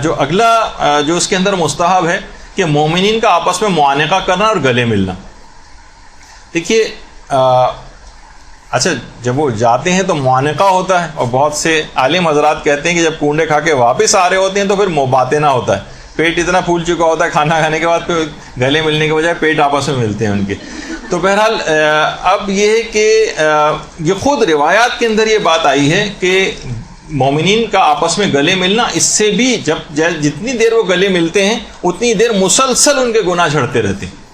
جو اگلا جو اس کے اندر مستحب ہے کہ مومنین کا آپس میں معانقہ کرنا اور گلے ملنا. دیکھیے اچھا, جب وہ جاتے ہیں تو معانقہ ہوتا ہے, اور بہت سے عالم حضرات کہتے ہیں کہ جب کنڈے کھا کے واپس آ رہے ہوتے ہیں تو پھر مباتنہ ہوتا ہے. پیٹ اتنا پھول چکا ہوتا ہے کھانا کھانے کے بعد, پھر گلے ملنے کے بجائے پیٹ آپس میں ملتے ہیں ان کے. تو بہرحال اب یہ ہے کہ یہ خود روایات کے اندر یہ بات آئی ہے کہ مومنین کا آپس میں گلے ملنا, اس سے بھی جتنی دیر وہ گلے ملتے ہیں اتنی دیر مسلسل ان کے گناہ جھڑتے رہتے ہیں.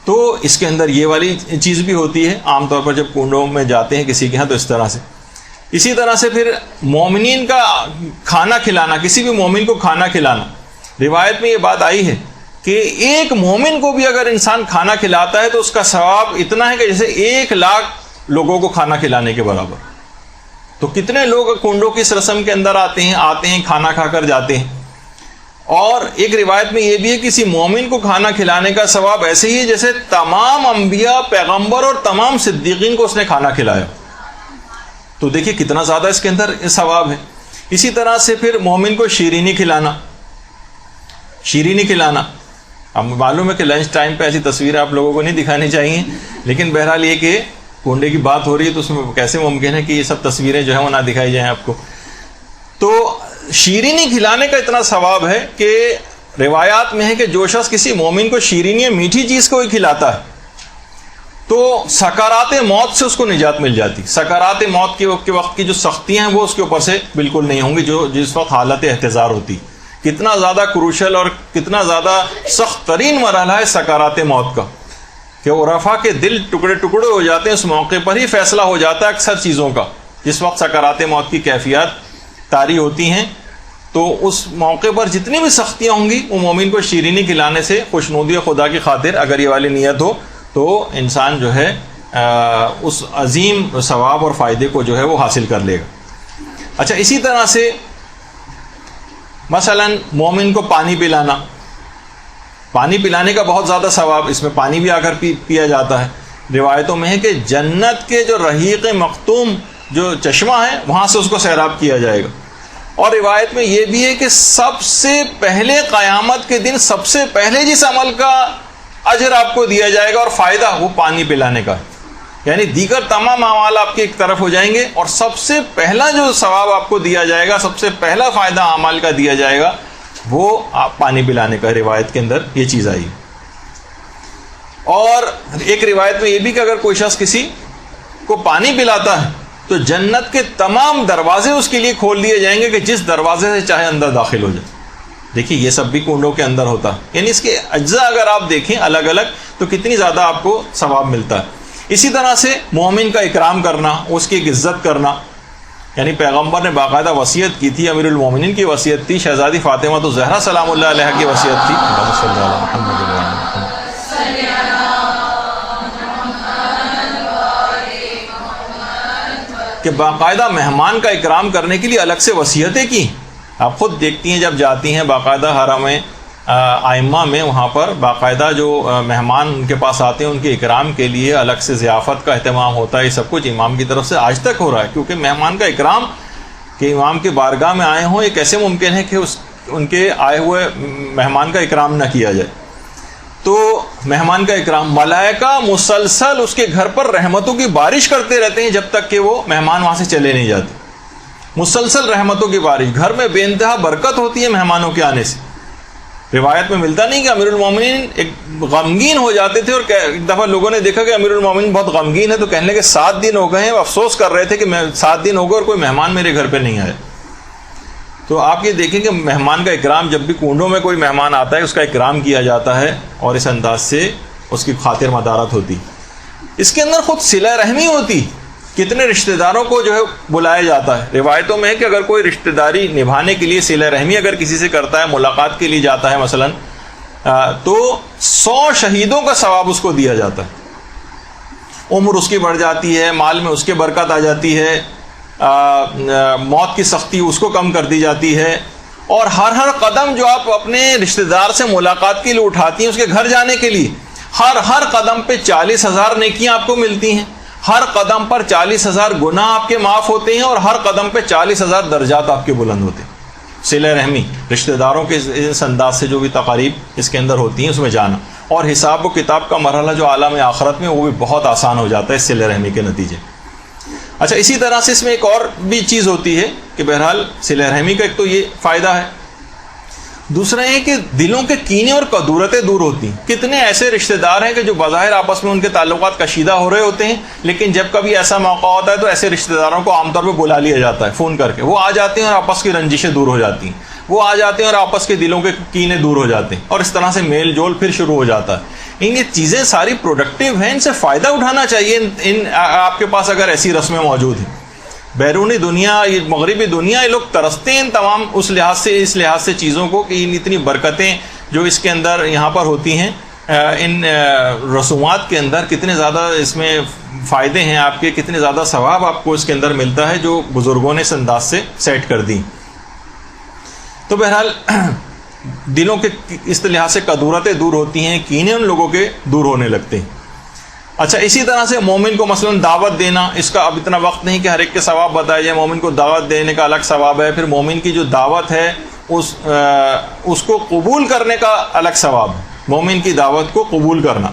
تو اس کے اندر یہ والی چیز بھی ہوتی ہے عام طور پر جب کنڈوں میں جاتے ہیں کسی کے ہاں, تو اس طرح سے. اسی طرح سے پھر مومنین کا کھانا کھلانا, کسی بھی مومن کو کھانا کھلانا, روایت میں یہ بات آئی ہے کہ ایک مومن کو بھی اگر انسان کھانا کھلاتا ہے تو اس کا ثواب اتنا ہے کہ جیسے 1,00,000 لوگوں کو کھانا کھلانے کے برابر. تو کتنے لوگ کنڈوں کی اس رسم کے اندر آتے ہیں کھانا کھا کر جاتے ہیں, اور ایک روایت میں یہ بھی ہے کسی مومن کو کھانا کھلانے کا ثواب ایسے ہی ہے جیسے تمام انبیاء، پیغمبر اور تمام صدیقین کو اس نے کھانا کھلایا. تو دیکھیے کتنا زیادہ اس کے اندر ثواب ہے. اسی طرح سے پھر مومن کو شیرینی کھلانا. اب معلوم ہے کہ لنچ ٹائم پہ ایسی تصویریں آپ لوگوں کو نہیں دکھانی چاہیے، لیکن بہرحال یہ کہ کنڈے کی بات ہو رہی ہے تو اس میں کیسے ممکن ہے کہ یہ سب تصویریں جو ہے وہ نہ دکھائی جائیں آپ کو. تو شیرینی کھلانے کا اتنا ثواب ہے کہ روایات میں ہے کہ جو شخص کسی مومن کو شیرینی میٹھی چیز کو ہی کھلاتا ہے تو سکرات موت سے اس کو نجات مل جاتی. سکرات موت کے وقت کی جو سختیاں ہیں وہ اس کے اوپر سے بالکل نہیں ہوں گی، جو جس وقت حالت احتضار ہوتی. کتنا زیادہ کروشل اور کتنا زیادہ سخت ترین مرحلہ ہے سکرات موت کا، کہ عرفاء کے دل ٹکڑے ٹکڑے ہو جاتے ہیں. اس موقع پر ہی فیصلہ ہو جاتا ہے اکثر چیزوں کا. جس وقت سکرات موت کی کیفیات طاری ہوتی ہیں تو اس موقع پر جتنی بھی سختیاں ہوں گی وہ مومن کو شیرینی کھلانے سے خوشنودی خدا کی خاطر اگر یہ والی نیت ہو تو انسان جو ہے اس عظیم ثواب اور فائدے کو جو ہے وہ حاصل کر لے گا. اچھا، اسی طرح سے مثلا مومن کو پانی پلانا، پانی پلانے کا بہت زیادہ ثواب. اس میں پانی بھی آ کر پیا جاتا ہے. روایتوں میں ہے کہ جنت کے جو رحیق مختوم جو چشمہ ہے وہاں سے اس کو سیراب کیا جائے گا. اور روایت میں یہ بھی ہے کہ سب سے پہلے قیامت کے دن سب سے پہلے جس عمل کا اجر آپ کو دیا جائے گا اور فائدہ وہ پانی پلانے کا ہے. یعنی دیگر تمام اعمال آپ کے ایک طرف ہو جائیں گے اور سب سے پہلا جو ثواب آپ کو دیا جائے گا، سب سے پہلا فائدہ اعمال کا دیا جائے گا وہ آپ پانی پلانے کا. روایت کے اندر یہ چیز آئی. اور ایک روایت میں یہ بھی کہ اگر کوئی شخص کسی کو پانی پلاتا ہے تو جنت کے تمام دروازے اس کے لیے کھول دیے جائیں گے کہ جس دروازے سے چاہے اندر داخل ہو جائے. دیکھیے یہ سب بھی کنڈوں کے اندر ہوتا ہے. یعنی اس کے اجزاء اگر آپ دیکھیں الگ الگ تو کتنی زیادہ آپ کو ثواب ملتا ہے. اسی طرح سے مومن کا اکرام کرنا، اس کی عزت کرنا. یعنی پیغمبر نے باقاعدہ وصیت کی تھی، امیر المومنین کی وصیت تھی، شہزادی فاطمہ تو زہرا سلام اللہ علیہ کی وصیت تھی کہ باقاعدہ مہمان کا اکرام کرنے کے لیے الگ سے وصیتیں کی. آپ خود دیکھتی ہیں جب جاتی ہیں باقاعدہ حرم ائمہ میں، وہاں پر باقاعدہ جو مہمان ان کے پاس آتے ہیں ان کے اکرام کے لیے الگ سے ضیافت کا اہتمام ہوتا ہے. یہ سب کچھ امام کی طرف سے آج تک ہو رہا ہے، کیونکہ مہمان کا اکرام کہ امام کے بارگاہ میں آئے ہوں، یہ کیسے ممکن ہے کہ ان کے آئے ہوئے مہمان کا اکرام نہ کیا جائے. تو مہمان کا اکرام، ملائکہ مسلسل اس کے گھر پر رحمتوں کی بارش کرتے رہتے ہیں جب تک کہ وہ مہمان وہاں سے چلے نہیں جاتے. مسلسل رحمتوں کی بارش، گھر میں بے انتہا برکت ہوتی ہے مہمانوں کے آنے سے. روایت میں ملتا نہیں کہ امیر المومنین ایک غمگین ہو جاتے تھے، اور ایک دفعہ لوگوں نے دیکھا کہ امیر المومنین بہت غمگین ہے تو کہنے لگے 7 دن ہو گئے ہیں، افسوس کر رہے تھے کہ 7 دن ہو گئے اور کوئی مہمان میرے گھر پہ نہیں آیا. تو آپ یہ دیکھیں کہ مہمان کا اکرام، جب بھی کنڈوں میں کوئی مہمان آتا ہے اس کا اکرام کیا جاتا ہے اور اس انداز سے اس کی خاطر مدارت ہوتی. اس کے اندر خود صلہ رحمی ہوتی. کتنے رشتہ داروں کو جو ہے بلایا جاتا ہے. روایتوں میں ہے کہ اگر کوئی رشتہ داری نبھانے کے لیے صلہ رحمی اگر کسی سے کرتا ہے، ملاقات کے لیے جاتا ہے مثلا، تو 100 شہیدوں کا ثواب اس کو دیا جاتا ہے. عمر اس کی بڑھ جاتی ہے، مال میں اس کے برکت آ جاتی ہے، موت کی سختی اس کو کم کر دی جاتی ہے. اور ہر قدم جو آپ اپنے رشتہ دار سے ملاقات کے لیے اٹھاتی ہیں اس کے گھر جانے کے لیے، ہر قدم پہ 40,000 نیکیاں آپ کو ملتی ہیں. ہر قدم پر 40,000 گناہ آپ کے معاف ہوتے ہیں اور ہر قدم پہ 40,000 درجات آپ کے بلند ہوتے ہیں. صلہ رحمی، رشتہ داروں کے اس انداز سے جو بھی تقاریب اس کے اندر ہوتی ہیں اس میں جانا، اور حساب و کتاب کا مرحلہ جو عالم آخرت میں وہ بھی بہت آسان ہو جاتا ہے اس صلہ رحمی کے نتیجے. اچھا، اسی طرح سے اس میں ایک اور بھی چیز ہوتی ہے کہ بہرحال صلہ رحمی کا ایک تو یہ فائدہ ہے، دوسرا یہ کہ دلوں کے کینے اور کدورتیں دور ہوتی ہیں. کتنے ایسے رشتہ دار ہیں کہ جو بظاہر آپس میں ان کے تعلقات کشیدہ ہو رہے ہوتے ہیں، لیکن جب کبھی ایسا موقع ہوتا ہے تو ایسے رشتہ داروں کو عام طور پہ بلا لیا جاتا ہے فون کر کے. وہ آ جاتے ہیں اور آپس کی رنجشیں دور ہو جاتی ہیں، وہ آ جاتے ہیں اور آپس کے دلوں کے کینے دور ہو جاتے ہیں، اور اس طرح سے میل جول پھر شروع ہو جاتا ہے. یہ چیزیں ساری پروڈکٹیو ہیں، ان سے فائدہ اٹھانا چاہیے. آپ کے پاس اگر ایسی رسمیں موجود ہیں، بیرونی دنیا، یہ مغربی دنیا، یہ لوگ ترستے ہیں تمام اس لحاظ سے چیزوں کو کہ اتنی برکتیں جو اس کے اندر یہاں پر ہوتی ہیں، ان رسومات کے اندر کتنے زیادہ اس میں فائدے ہیں آپ کے، کتنے زیادہ ثواب آپ کو اس کے اندر ملتا ہے جو بزرگوں نے اس انداز سے سیٹ کر دی. تو بہرحال دلوں کے اس لحاظ سے کدورتیں دور ہوتی ہیں، کینے ان لوگوں کے دور ہونے لگتے ہیں۔ اچھا، اسی طرح سے مومن کو مثلا دعوت دینا، اس کا اب اتنا وقت نہیں کہ ہر ایک کے ثواب بتایا جائے، مومن کو دعوت دینے کا الگ ثواب ہے، پھر مومن کی جو دعوت ہے اس کو قبول کرنے کا الگ ثواب ہے۔ مومن کی دعوت کو قبول کرنا،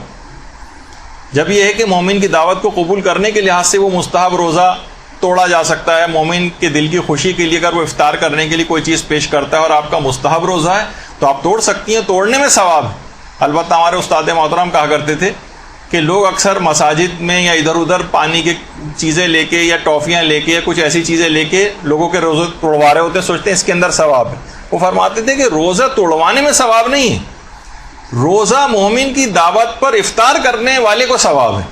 جب یہ ہے کہ مومن کی دعوت کو قبول کرنے کے لحاظ سے وہ مستحب روزہ توڑا جا سکتا ہے۔ مومن کے دل کی خوشی کے لیے اگر وہ افطار کرنے کے لیے کوئی چیز پیش کرتا ہے اور آپ کا مستحب روزہ ہے تو آپ توڑ سکتی ہیں، توڑنے میں ثواب ہے۔ البتہ ہمارے استاد محترم کہا کرتے تھے کہ لوگ اکثر مساجد میں یا ادھر ادھر پانی کی چیزیں لے کے یا ٹافیاں لے کے یا کچھ ایسی چیزیں لے کے لوگوں کے روزے توڑوا رہے ہوتے ہیں، سوچتے ہیں اس کے اندر ثواب ہے۔ وہ فرماتے تھے کہ روزہ توڑوانے میں ثواب نہیں ہے، روزہ مومن کی دعوت پر افطار کرنے والے کو ثواب ہے۔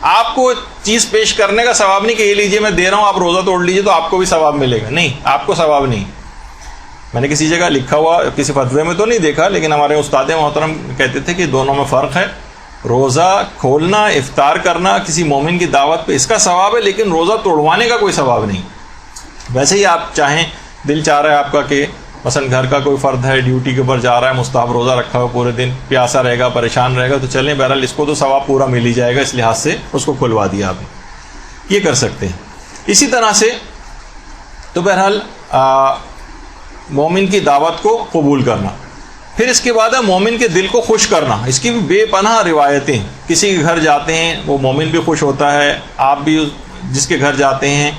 آپ کو چیز پیش کرنے کا ثواب نہیں کہ یہ لیجیے میں دے رہا ہوں آپ روزہ توڑ لیجیے تو آپ کو بھی ثواب ملے گا، نہیں، آپ کو ثواب نہیں۔ میں نے کسی جگہ لکھا ہوا، کسی فتوے میں تو نہیں دیکھا، لیکن ہمارے استاد محترم کہتے تھے کہ دونوں میں فرق ہے۔ روزہ کھولنا، افطار کرنا کسی مومن کی دعوت پہ اس کا ثواب ہے، لیکن روزہ توڑوانے کا کوئی ثواب نہیں۔ ویسے ہی آپ چاہیں، دل چاہ رہا ہے آپ کا کہ مثلا گھر کا کوئی فرد ہے ڈیوٹی کے اوپر جا رہا ہے، مستحب روزہ رکھا ہوا پورے دن، پیاسا رہے گا، پریشان رہے گا، تو چلیں بہرحال اس کو تو ثواب پورا مل ہی جائے گا، اس لحاظ سے اس کو کھلوا دیا آپ نے، یہ کر سکتے ہیں۔ اسی طرح سے تو بہرحال مومن کی دعوت کو قبول کرنا، پھر اس کے بعد ہے مومن کے دل کو خوش کرنا۔ اس کی بھی بے پناہ روایتیں، کسی کے گھر جاتے ہیں وہ مومن بھی خوش ہوتا ہے، آپ بھی جس کے گھر جاتے ہیں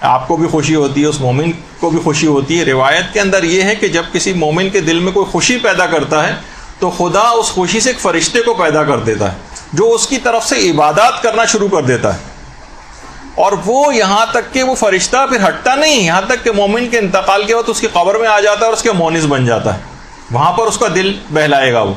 آپ کو بھی خوشی ہوتی ہے، اس مومن کو بھی خوشی ہوتی ہے۔ روایت کے اندر یہ ہے کہ جب کسی مومن کے دل میں کوئی خوشی پیدا کرتا ہے تو خدا اس خوشی سے ایک فرشتے کو پیدا کر دیتا ہے جو اس کی طرف سے عبادات کرنا شروع کر دیتا ہے، اور وہ یہاں تک کہ وہ فرشتہ پھر ہٹتا نہیں، یہاں تک کہ مومن کے انتقال کے وقت اس کی قبر میں آ جاتا ہے اور اس کے مونس بن جاتا ہے، وہاں پر اس کا دل بہلائے گا وہ،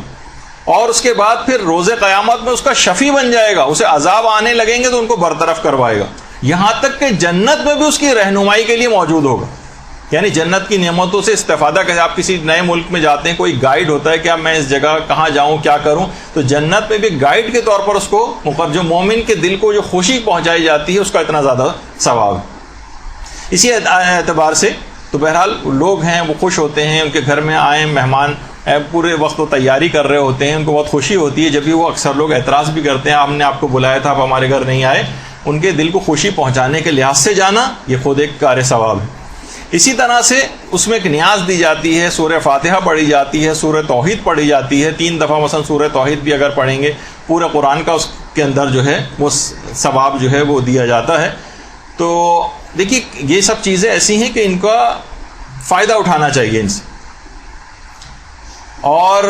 اور اس کے بعد پھر روز قیامت میں اس کا شفیع بن جائے گا، اسے عذاب آنے لگیں گے تو ان کو برطرف کروائے گا، یہاں تک کہ جنت میں بھی اس کی رہنمائی کے لیے موجود ہوگا۔ یعنی جنت کی نعمتوں سے استفادہ کریں، آپ کسی نئے ملک میں جاتے ہیں، کوئی گائیڈ ہوتا ہے کہ اب میں اس جگہ کہاں جاؤں کیا کروں، تو جنت میں بھی گائیڈ کے طور پر اس کو جو مومن کے دل کو جو خوشی پہنچائی جاتی ہے اس کا اتنا زیادہ ثواب ہے۔ اسی اعتبار سے تو بہرحال لوگ ہیں وہ خوش ہوتے ہیں، ان کے گھر میں آئیں مہمان، پورے وقت وہ تیاری کر رہے ہوتے ہیں، ان کو بہت خوشی ہوتی ہے، جب بھی وہ اکثر لوگ اعتراض بھی کرتے ہیں ہم نے آپ کو بلایا تھا آپ ہمارے گھر نہیں آئے، ان کے دل کو خوشی پہنچانے کے لحاظ سے جانا یہ خود ایک کار ثواب ہے۔ اسی طرح سے اس میں ایک نیاز دی جاتی ہے، سورہ فاتحہ پڑھی جاتی ہے، سورہ توحید پڑھی جاتی ہے، 3 دفعہ مثلا سورہ توحید بھی اگر پڑھیں گے پورے قرآن کا اس کے اندر جو ہے وہ ثواب جو ہے وہ دیا جاتا ہے۔ تو دیکھیے یہ سب چیزیں ایسی ہیں کہ ان کا فائدہ اٹھانا چاہیے ان سے، اور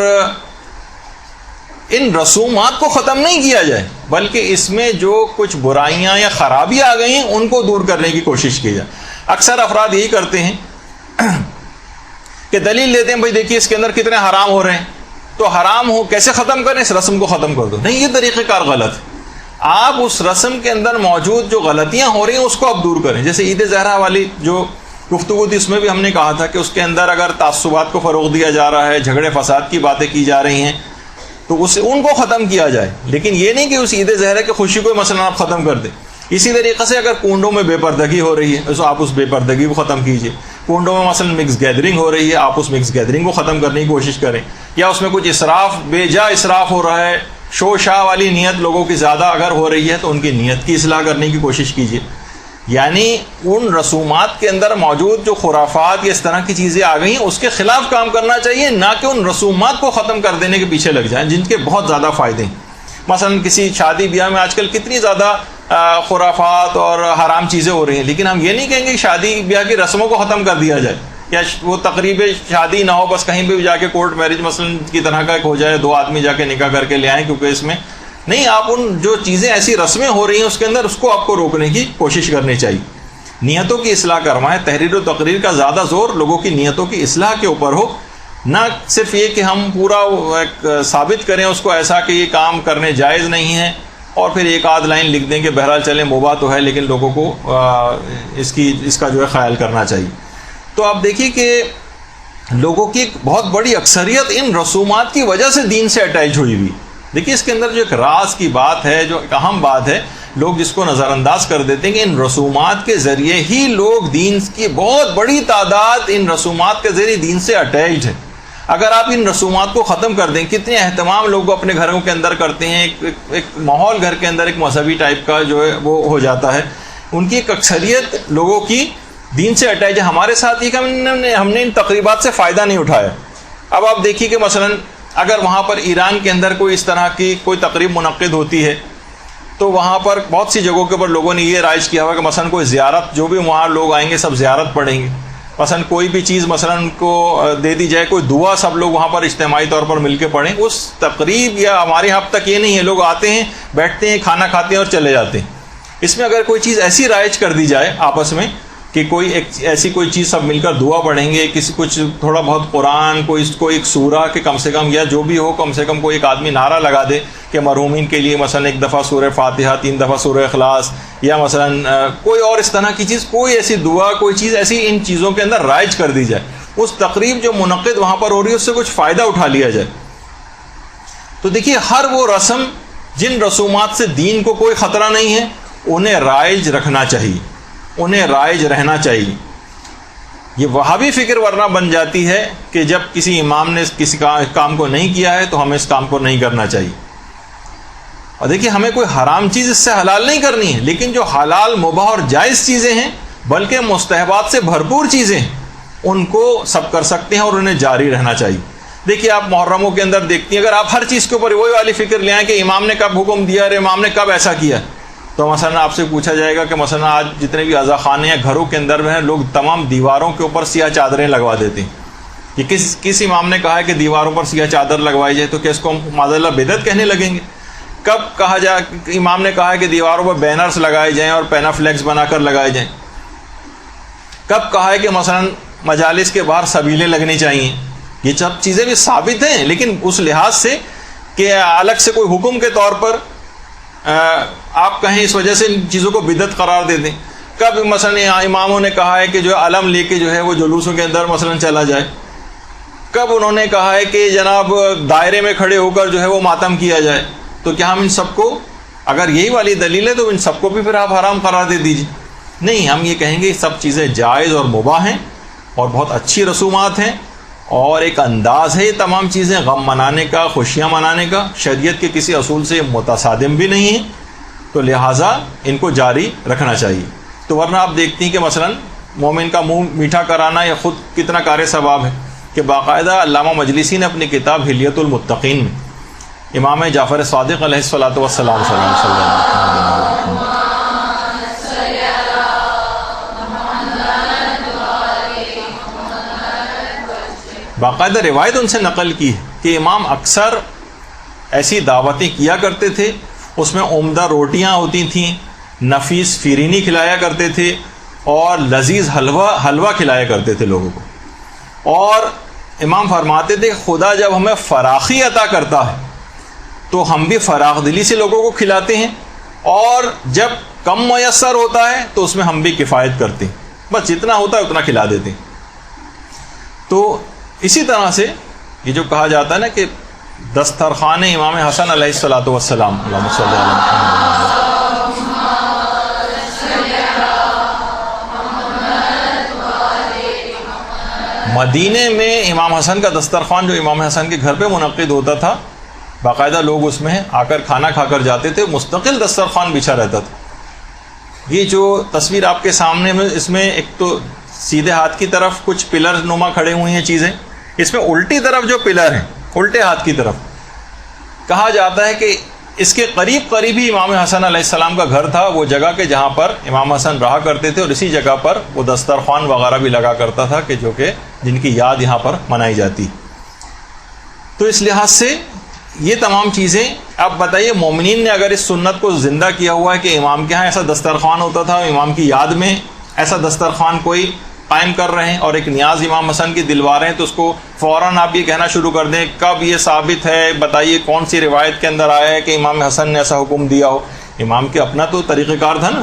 ان رسومات کو ختم نہیں کیا جائے بلکہ اس میں جو کچھ برائیاں یا خرابیاں آ گئی ہیں ان کو دور کرنے کی کوشش کی جائے۔ اکثر افراد یہی کرتے ہیں کہ دلیل لیتے ہیں بھائی دیکھیے اس کے اندر کتنے حرام ہو رہے ہیں، تو حرام ہو کیسے ختم کریں، اس رسم کو ختم کر دو۔ نہیں، یہ طریقہ کار غلط ہے، آپ اس رسم کے اندر موجود جو غلطیاں ہو رہی ہیں اس کو آپ دور کریں۔ جیسے عید زہرا والی جو گفتگو تھی اس میں بھی ہم نے کہا تھا کہ اس کے اندر اگر تعصبات کو فروغ دیا جا رہا ہے، جھگڑے فساد کی باتیں کی جا رہی ہیں تو ان کو ختم کیا جائے، لیکن یہ نہیں کہ اس عید زہرا کی خوشی کو مثلا آپ ختم کر دیں۔ اسی طریقے سے اگر کنڈوں میں بے پردگی ہو رہی ہے تو آپ اس بے پردگی کو ختم کیجیے، کنڈوں میں مثلا مکس گیدرنگ ہو رہی ہے آپ اس مکس گیدرنگ کو ختم کرنے کی کوشش کریں، یا اس میں کچھ اسراف، بے جا اسراف ہو رہا ہے، شو شاہ والی نیت لوگوں کی زیادہ اگر ہو رہی ہے تو ان کی نیت کی اصلاح کرنے کی کوشش کیجیے۔ یعنی ان رسومات کے اندر موجود جو خرافات یا اس طرح کی چیزیں آ گئی ہیں اس کے خلاف کام کرنا چاہیے، نہ کہ ان رسومات کو ختم کر دینے کے پیچھے لگ جائیں جن کے بہت زیادہ فائدے ہیں۔ مثلا کسی شادی بیاہ میں آج کل کتنی زیادہ خرافات اور حرام چیزیں ہو رہی ہیں، لیکن ہم یہ نہیں کہیں گے کہ شادی بیاہ کی رسموں کو ختم کر دیا جائے یا وہ تقریب شادی نہ ہو، بس کہیں بھی جا کے کورٹ میرج مثلا کی طرح کا ہو جائے، 2 آدمی جا کے نکاح کر کے لے آئیں، کیونکہ اس میں نہیں، آپ ان جو چیزیں ایسی رسمیں ہو رہی ہیں اس کے اندر اس کو آپ کو روکنے کی کوشش کرنی چاہیے، نیتوں کی اصلاح کروائیں۔ تحریر و تقریر کا زیادہ زور لوگوں کی نیتوں کی اصلاح کے اوپر ہو، نہ صرف یہ کہ ہم پورا ثابت کریں اس کو ایسا کہ یہ کام کرنے جائز نہیں ہے اور پھر ایک آدھ لائن لکھ دیں کہ بہرحال چلیں مباح تو ہے لیکن لوگوں کو اس کا جو ہے خیال کرنا چاہیے۔ تو آپ دیکھیے کہ لوگوں کی ایک بہت بڑی اکثریت ان رسومات کی وجہ سے دین سے اٹیچ ہوئی ہوئی۔ دیکھیے اس کے اندر جو ایک راز کی بات ہے، جو ایک اہم بات ہے، لوگ جس کو نظر انداز کر دیتے ہیں کہ ان رسومات کے ذریعے ہی لوگ دین کی بہت بڑی تعداد ان رسومات کے ذریعے دین سے اٹیچڈ ہے۔ اگر آپ ان رسومات کو ختم کر دیں، کتنے اہتمام لوگ اپنے گھروں کے اندر کرتے ہیں، ایک ماحول گھر کے اندر ایک مذہبی ٹائپ کا جو ہے وہ ہو جاتا ہے، ان کی ایک اکثریت لوگوں کی دین سے اٹیچ ہے۔ ہمارے ساتھ یہ کہ ہم نے ان تقریبات سے فائدہ نہیں اٹھایا۔ اب آپ دیکھیے کہ مثلا اگر وہاں پر ایران کے اندر کوئی اس طرح کی کوئی تقریب منعقد ہوتی ہے تو وہاں پر بہت سی جگہوں کے اوپر لوگوں نے یہ رائج کیا ہوا کہ مثلا کوئی زیارت، جو بھی وہاں لوگ آئیں گے سب زیارت پڑھیں گے، مثلا کوئی بھی چیز مثلا ان کو دے دی جائے، کوئی دعا سب لوگ وہاں پر اجتماعی طور پر مل کے پڑھیں۔ اس تقریب یا ہمارے یہاں اب تک یہ نہیں ہے، لوگ آتے ہیں، بیٹھتے ہیں، کھانا کھاتے ہیں اور چلے جاتے ہیں۔ اس میں اگر کوئی چیز ایسی رائج کر دی جائے آپس میں کہ کوئی ایسی کوئی چیز سب مل کر دعا پڑھیں گے، کسی کچھ تھوڑا بہت قرآن کو ایک سورہ کہ کم سے کم یا جو بھی ہو کم سے کم کوئی ایک آدمی نعرہ لگا دے کہ مرحومین کے لیے مثلا 1 دفعہ سورہ فاتحہ، 3 دفعہ سورہ اخلاص، یا مثلا کوئی اور اس طرح کی چیز، کوئی ایسی دعا، کوئی چیز ایسی ان چیزوں کے اندر رائج کر دی جائے، اس تقریب جو منعقد وہاں پر ہو رہی ہے اس سے کچھ فائدہ اٹھا لیا جائے۔ تو دیکھیے ہر وہ رسم جن رسومات سے دین کو کوئی خطرہ نہیں ہے انہیں رائج رکھنا چاہیے، انہیں رائج رہنا چاہیے۔ یہ وہابی فکر ورنہ بن جاتی ہے کہ جب کسی امام نے کسی کام کو نہیں کیا ہے تو ہمیں اس کام کو نہیں کرنا چاہیے۔ اور دیکھیے ہمیں کوئی حرام چیز اس سے حلال نہیں کرنی ہے، لیکن جو حلال مباح اور جائز چیزیں ہیں بلکہ مستحبات سے بھرپور چیزیں ہیں ان کو سب کر سکتے ہیں اور انہیں جاری رہنا چاہیے۔ دیکھیے آپ محرموں کے اندر دیکھتی ہیں، اگر آپ ہر چیز کے اوپر وہی والی فکر لے آئیں کہ امام نے کب حکم دیا اور امام نے کب ایسا کیا، تو مثلا آپ سے پوچھا جائے گا کہ مثلا آج جتنے بھی عزا خانے ہیں گھروں کے اندر ہیں، لوگ تمام دیواروں کے اوپر سیاہ چادریں لگوا دیتے ہیں۔ یہ کس امام نے کہا ہے کہ دیواروں پر سیاہ چادر لگوائی جائے؟ تو کیا اس کو ہم معاذ اللہ بدعت کہنے لگیں گے؟ کب کہا جائے امام نے کہا ہے کہ دیواروں پر بینرز لگائے جائیں اور پینافلیکس بنا کر لگائے جائیں؟ کب کہا ہے کہ مثلا مجالس کے باہر سبیلیں لگنی چاہیے؟ یہ سب چیزیں بھی ثابت ہیں، لیکن اس لحاظ سے کہ الگ سے کوئی حکم کے طور پر آپ کہیں اس وجہ سے ان چیزوں کو بدعت قرار دے دیں۔ کب مثلا اماموں نے کہا ہے کہ جو علم لے کے جو ہے وہ جلوسوں کے اندر مثلا چلا جائے؟ کب انہوں نے کہا ہے کہ جناب دائرے میں کھڑے ہو کر جو ہے وہ ماتم کیا جائے؟ تو کیا ہم ان سب کو، اگر یہی والی دلیل ہے تو ان سب کو بھی پھر آپ حرام قرار دے دیجیے؟ نہیں، ہم یہ کہیں گے یہ سب چیزیں جائز اور مباح ہیں اور بہت اچھی رسومات ہیں اور ایک انداز ہے یہ تمام چیزیں غم منانے کا، خوشیاں منانے کا، شریعت کے کسی اصول سے متصادم بھی نہیں ہیں، تو لہٰذا ان کو جاری رکھنا چاہیے۔ تو ورنہ آپ دیکھتی ہیں کہ مثلا مومن کا منہ میٹھا کرانا یا خود کتنا کار ثواب ہے کہ باقاعدہ علامہ مجلسی نے اپنی کتاب حلیۃ المتقین میں امام جعفر صادق علیہ الصلوۃ والسلام صلی اللہ علیہ وسلم باقاعدہ روایت ان سے نقل کی ہے کہ امام اکثر ایسی دعوتیں کیا کرتے تھے، اس میں عمدہ روٹیاں ہوتی تھیں، نفیس فیرینی کھلایا کرتے تھے اور لذیذ حلوہ کھلایا کرتے تھے لوگوں کو۔ اور امام فرماتے تھے خدا جب ہمیں فراخی عطا کرتا ہے تو ہم بھی فراخ دلی سے لوگوں کو کھلاتے ہیں، اور جب کم میسر ہوتا ہے تو اس میں ہم بھی کفایت کرتے ہیں، بس جتنا ہوتا ہے اتنا کھلا دیتے ہیں۔ تو اسی طرح سے یہ جو کہا جاتا ہے نا کہ دسترخوان امام حسن علیہ الصلوۃ والسلام، اللہم صلی علی محمد، مدینے میں امام حسن کا دسترخوان جو امام حسن کے گھر پہ منعقد ہوتا تھا، باقاعدہ لوگ اس میں آ کر کھانا کھا کر جاتے تھے، مستقل دسترخوان بچھا رہتا تھا۔ یہ جو تصویر آپ کے سامنے میں، اس میں ایک تو سیدھے ہاتھ کی طرف کچھ پلر نما کھڑے ہوئی ہیں چیزیں، اس میں الٹی طرف جو پلر ہیں، الٹے ہاتھ کی طرف، کہا جاتا ہے کہ اس کے قریب ہی امام حسن علیہ السلام کا گھر تھا، وہ جگہ کہ جہاں پر امام حسن رہا کرتے تھے، اور اسی جگہ پر وہ دسترخوان وغیرہ بھی لگا کرتا تھا کہ جو کہ جن کی یاد یہاں پر منائی جاتی۔ تو اس لحاظ سے یہ تمام چیزیں، آپ بتائیے مومنین نے اگر اس سنت کو زندہ کیا ہوا ہے کہ امام کے ہاں ایسا دسترخوان ہوتا تھا، امام کی یاد میں ایسا دسترخوان کوئی قائم کر رہے ہیں اور ایک نیاز امام حسن کی دلوا رہے ہیں، تو اس کو فوراً آپ یہ کہنا شروع کر دیں کب یہ ثابت ہے، بتائیے کون سی روایت کے اندر آیا ہے کہ امام حسن نے ایسا حکم دیا ہو۔ امام کے اپنا تو طریقہ کار تھا نا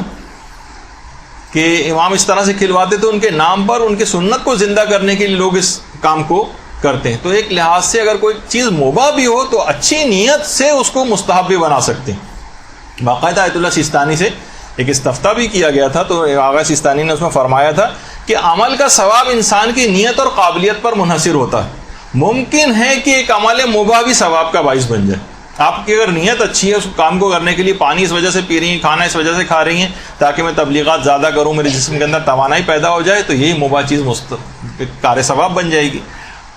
کہ امام اس طرح سے کھلواتے تھے، ان کے نام پر ان کی سنت کو زندہ کرنے کے لیے لوگ اس کام کو کرتے ہیں۔ تو ایک لحاظ سے اگر کوئی چیز مباح بھی ہو تو اچھی نیت سے اس کو مستحب بھی بنا سکتے ہیں۔ باقاعدہ آیت اللہ سیستانی سے ایک استفتاء بھی کیا گیا تھا، تو آغا سیستانی نے اس میں فرمایا تھا کہ عمل کا ثواب انسان کی نیت اور قابلیت پر منحصر ہوتا ہے، ممکن ہے کہ ایک عمل مباح بھی ثواب کا باعث بن جائے. آپ کی اگر نیت اچھی ہے اس کام کو کرنے کے لیے، پانی اس وجہ سے پی رہی ہیں، کھانا اس وجہ سے کھا رہی ہیں تاکہ میں تبلیغات زیادہ کروں، میرے جسم کے اندر توانائی پیدا ہو جائے، تو یہی مباح چیز کار ثواب بن جائے گی.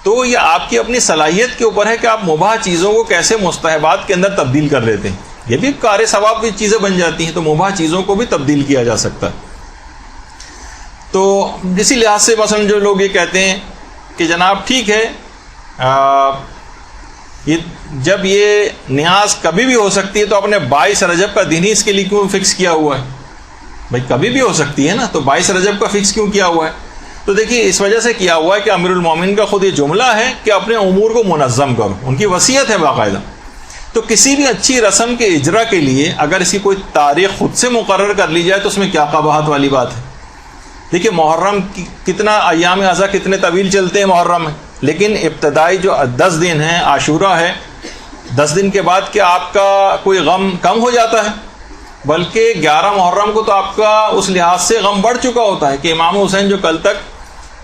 تو یہ آپ کی اپنی صلاحیت کے اوپر ہے کہ آپ مباح چیزوں کو کیسے مستحبات کے اندر تبدیل کر لیتے ہیں. یہ بھی کار ثواب کی چیزیں بن جاتی ہیں، تو مباح چیزوں کو بھی تبدیل کیا جا سکتا ہے. تو اسی لحاظ سے مثلا جو لوگ یہ کہتے ہیں کہ جناب ٹھیک ہے، جب یہ نیاز کبھی بھی ہو سکتی ہے تو اپنے 22 رجب کا دن ہی اس کے لیے کیوں فکس کیا ہوا ہے؟ بھائی کبھی بھی ہو سکتی ہے نا، تو 22 رجب کا فکس کیوں کیا ہوا ہے؟ تو دیکھیے اس وجہ سے کیا ہوا ہے کہ امیر المومنین کا خود یہ جملہ ہے کہ اپنے امور کو منظم کرو، ان کی وصیت ہے باقاعدہ. تو کسی بھی اچھی رسم کے اجرا کے لیے اگر اس کی کوئی تاریخ خود سے مقرر کر لی جائے تو اس میں کیا قباحت والی بات ہے؟ دیکھیے محرم کتنا ایام اعضاء کتنے طویل چلتے ہیں محرم میں، لیکن ابتدائی جو 10 دن ہیں، عاشورہ ہے، 10 دن کے بعد کیا آپ کا کوئی غم کم ہو جاتا ہے؟ بلکہ 11 محرم کو تو آپ کا اس لحاظ سے غم بڑھ چکا ہوتا ہے کہ امام حسین جو کل تک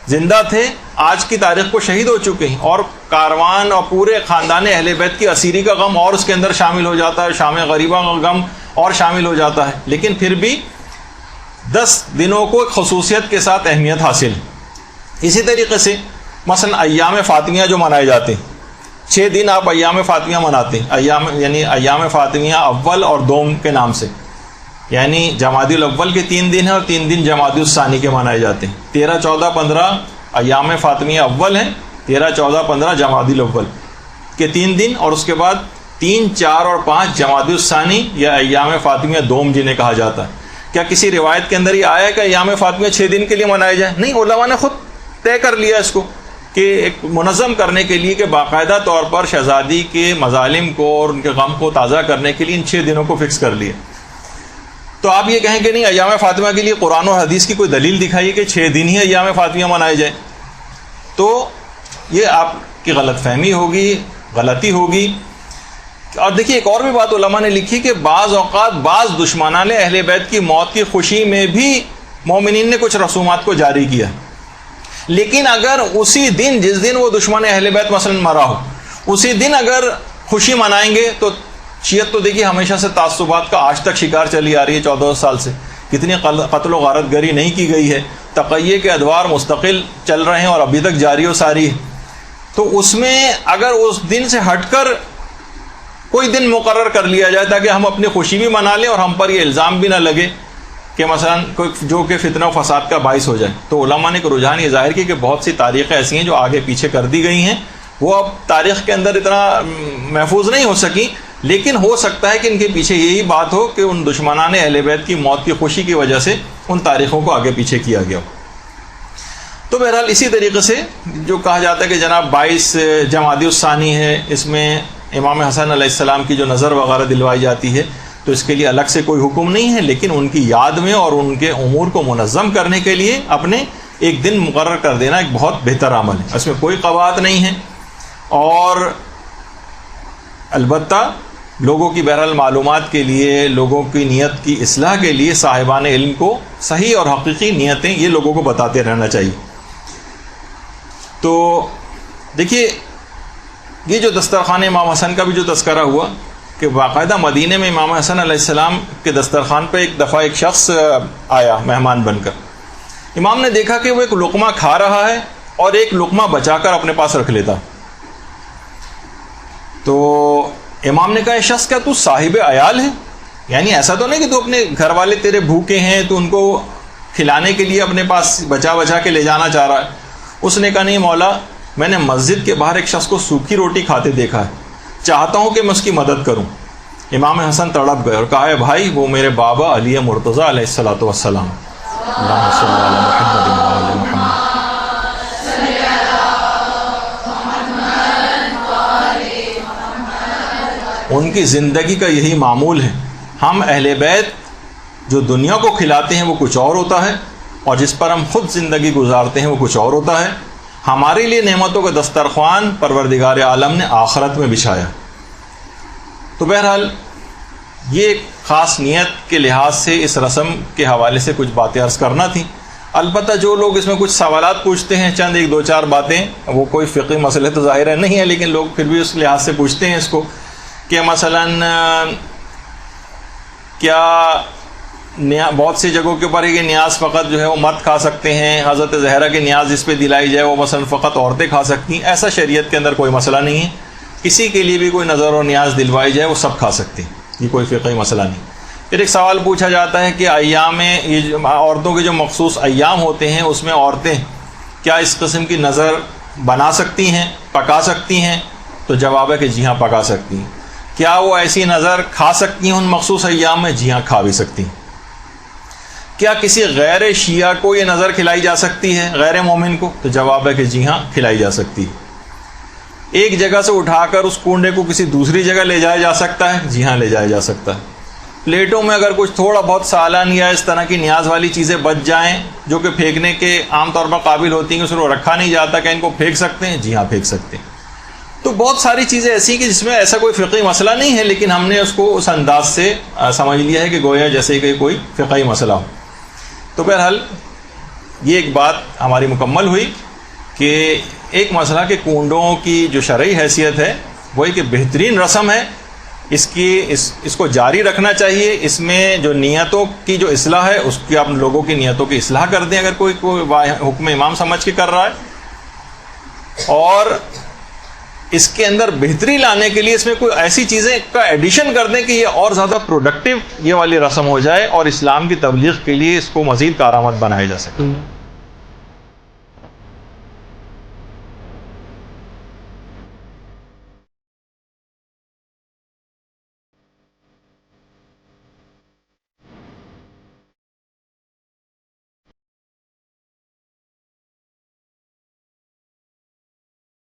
زندہ تھے آج کی تاریخ کو شہید ہو چکے ہیں، اور کاروان اور پورے خاندان اہل بیت کی اسیری کا غم اور اس کے اندر شامل ہو جاتا ہے، شام غریبہ کا غم اور شامل ہو جاتا ہے. لیکن پھر بھی 10 دنوں کو خصوصیت کے ساتھ اہمیت حاصل. اسی طریقے سے مثلا ایام فاطمیہ جو منائے جاتے ہیں، 6 دن آپ ایام فاطمیہ مناتے ہیں، ایام فاطمیہ اول اور دوم کے نام سے، یعنی جمادی الاول کے 3 دن ہیں اور 3 دن جمادی الثانی کے منائے جاتے ہیں. 13، 14، 15 ایام فاطمیہ اول ہیں، 13، 14، 15 جمادی الاول کے 3 دن، اور اس کے بعد 3، 4 اور 5 جمادی الثانی یا ایام فاطمیہ دوم جنہیں کہا جاتا ہے. کیا کسی روایت کے اندر یہ آیا ہے کہ ایام فاطمیہ 6 دن کے لیے منائے جائیں؟ نہیں، علماء نے خود طے کر لیا اس کو کہ ایک منظم کرنے کے لیے کہ باقاعدہ طور پر شہزادی کے مظالم کو اور ان کے غم کو تازہ کرنے کے لیے ان 6 دنوں کو فکس کر لیا. تو آپ یہ کہیں کہ نہیں ایام فاطمہ کے لیے قرآن و حدیث کی کوئی دلیل دکھائیے کہ 6 دن ہی ایام فاطمہ منائے جائیں، تو یہ آپ کی غلط فہمی ہوگی، غلطی ہوگی. اور دیکھیے ایک اور بھی بات علماء نے لکھی کہ بعض اوقات بعض دشمنان اہل بیت کی موت کی خوشی میں بھی مومنین نے کچھ رسومات کو جاری کیا، لیکن اگر اسی دن جس دن وہ دشمن اہل بیت مثلا مرا ہو اسی دن اگر خوشی منائیں گے تو شیعت تو دیکھیے ہمیشہ سے تعصبات کا آج تک شکار چلی آ رہی ہے. 14 سال سے کتنی قتل و غارت گری نہیں کی گئی ہے، تقیہ کے ادوار مستقل چل رہے ہیں اور ابھی تک جاری و ساری ہے. تو اس میں اگر اس دن سے ہٹ کر کوئی دن مقرر کر لیا جائے تاکہ ہم اپنی خوشی بھی منا لیں اور ہم پر یہ الزام بھی نہ لگے کہ مثلا کوئی جو کہ فتنہ و فساد کا باعث ہو جائے. تو علماء نے ایک رجحان یہ ظاہر کی کہ بہت سی تاریخیں ایسی ہیں جو آگے پیچھے کر دی گئی ہیں، وہ اب تاریخ کے اندر اتنا محفوظ نہیں ہو سکی، لیکن ہو سکتا ہے کہ ان کے پیچھے یہی بات ہو کہ ان دشمنان اہل بیت کی موت کی خوشی کی وجہ سے ان تاریخوں کو آگے پیچھے کیا گیا ہو. تو بہرحال اسی طریقے سے جو کہا جاتا ہے کہ جناب 22 جمادی الثانی ہے، اس میں امام حسن علیہ السلام کی جو نظر وغیرہ دلوائی جاتی ہے، تو اس کے لیے الگ سے کوئی حکم نہیں ہے، لیکن ان کی یاد میں اور ان کے امور کو منظم کرنے کے لیے اپنے ایک دن مقرر کر دینا ایک بہت بہتر عمل ہے، اس میں کوئی قباحت نہیں ہے. اور البتہ لوگوں کی بہرحال معلومات کے لیے، لوگوں کی نیت کی اصلاح کے لیے صاحبان علم کو صحیح اور حقیقی نیتیں یہ لوگوں کو بتاتے رہنا چاہیے. تو دیکھیے یہ جو دسترخوان امام حسن کا بھی جو تذکرہ ہوا کہ باقاعدہ مدینے میں امام حسن علیہ السلام کے دسترخوان پہ ایک دفعہ ایک شخص آیا مہمان بن کر. امام نے دیکھا کہ وہ ایک لقمہ کھا رہا ہے اور ایک لقمہ بچا کر اپنے پاس رکھ لیتا. تو امام نے کہا یہ شخص کیا تو صاحب عیال ہے؟ یعنی ایسا تو نہیں کہ تو اپنے گھر والے تیرے بھوکے ہیں تو ان کو کھلانے کے لیے اپنے پاس بچا بچا کے لے جانا چاہ رہا ہے؟ اس نے کہا نہیں مولا، میں نے مسجد کے باہر ایک شخص کو سوکھی روٹی کھاتے دیکھا ہے، چاہتا ہوں کہ میں اس کی مدد کروں. امام حسن تڑپ گئے اور کہا ہے بھائی وہ میرے بابا علی مرتضیٰ علیہ الصلوۃ والسلام. اللہم صلی علی محمد وعلی محمد. ان کی زندگی کا یہی معمول ہے. ہم اہل بیت جو دنیا کو کھلاتے ہیں وہ کچھ اور ہوتا ہے، اور جس پر ہم خود زندگی گزارتے ہیں وہ کچھ اور ہوتا ہے. ہمارے لیے نعمتوں کا دسترخوان پروردگار عالم نے آخرت میں بچھایا. تو بہرحال یہ خاص نیت کے لحاظ سے اس رسم کے حوالے سے کچھ باتیں عرض کرنا تھی. البتہ جو لوگ اس میں کچھ سوالات پوچھتے ہیں، چند ایک دو چار باتیں، وہ کوئی فقہی مسئلے تو ظاہر ہے نہیں ہے، لیکن لوگ پھر بھی اس لحاظ سے پوچھتے ہیں اس کو کہ مثلاً کیا بہت سی جگہوں کے اوپر ہے کہ نیاز فقط جو ہے وہ مرد کھا سکتے ہیں، حضرت زہرا کی نیاز جس پہ دلائی جائے وہ مثلاً فقط عورتیں کھا سکتی ہیں. ایسا شریعت کے اندر کوئی مسئلہ نہیں ہے، کسی کے لیے بھی کوئی نظر و نیاز دلوائی جائے وہ سب کھا سکتے ہیں، یہ کوئی فقہی مسئلہ نہیں. پھر ایک سوال پوچھا جاتا ہے کہ ایام یہ عورتوں کے جو مخصوص ایام ہوتے ہیں اس میں عورتیں کیا اس قسم کی نظر بنا سکتی ہیں، پکا سکتی ہیں؟ تو جواب ہے کہ جی ہاں پکا سکتی ہیں. کیا وہ ایسی نظر کھا سکتی ہیں ان مخصوص ایام میں؟ جی ہاں کھا بھی سکتی ہیں. کیا کسی غیر شیعہ کو یہ نظر کھلائی جا سکتی ہے، غیر مومن کو؟ تو جواب ہے کہ جی ہاں کھلائی جا سکتی ہے. ایک جگہ سے اٹھا کر اس کنڈے کو کسی دوسری جگہ لے جایا جا سکتا ہے؟ جی ہاں لے جایا جا سکتا ہے. پلیٹوں میں اگر کچھ تھوڑا بہت سالن یا اس طرح کی نیاز والی چیزیں بچ جائیں جو کہ پھینکنے کے عام طور پر قابل ہوتی ہیں، اس کو رکھا نہیں جاتا، کہ ان کو پھینک سکتے ہیں؟ جی ہاں پھینک سکتے ہیں. تو بہت ساری چیزیں ایسی کہ جس میں ایسا کوئی فقہی مسئلہ نہیں ہے، لیکن ہم نے اس کو اس انداز سے سمجھ لیا ہے کہ گویا جیسے کہ کوئی فقہی مسئلہ ہو. تو بہرحال یہ ایک بات ہماری مکمل ہوئی کہ ایک مسئلہ کہ کنڈوں کی جو شرعی حیثیت ہے وہی کہ بہترین رسم ہے، اس کو جاری رکھنا چاہیے. اس میں جو نیتوں کی جو اصلاح ہے اس کی آپ لوگوں کی نیتوں کی اصلاح کر دیں اگر کوئی حکم امام سمجھ کے کر رہا ہے، اور اس کے اندر بہتری لانے کے لیے اس میں کوئی ایسی چیزیں کا ایڈیشن کر دیں کہ یہ اور زیادہ پروڈکٹیو یہ والی رسم ہو جائے اور اسلام کی تبلیغ کے لیے اس کو مزید کارآمد بنایا جا سکے.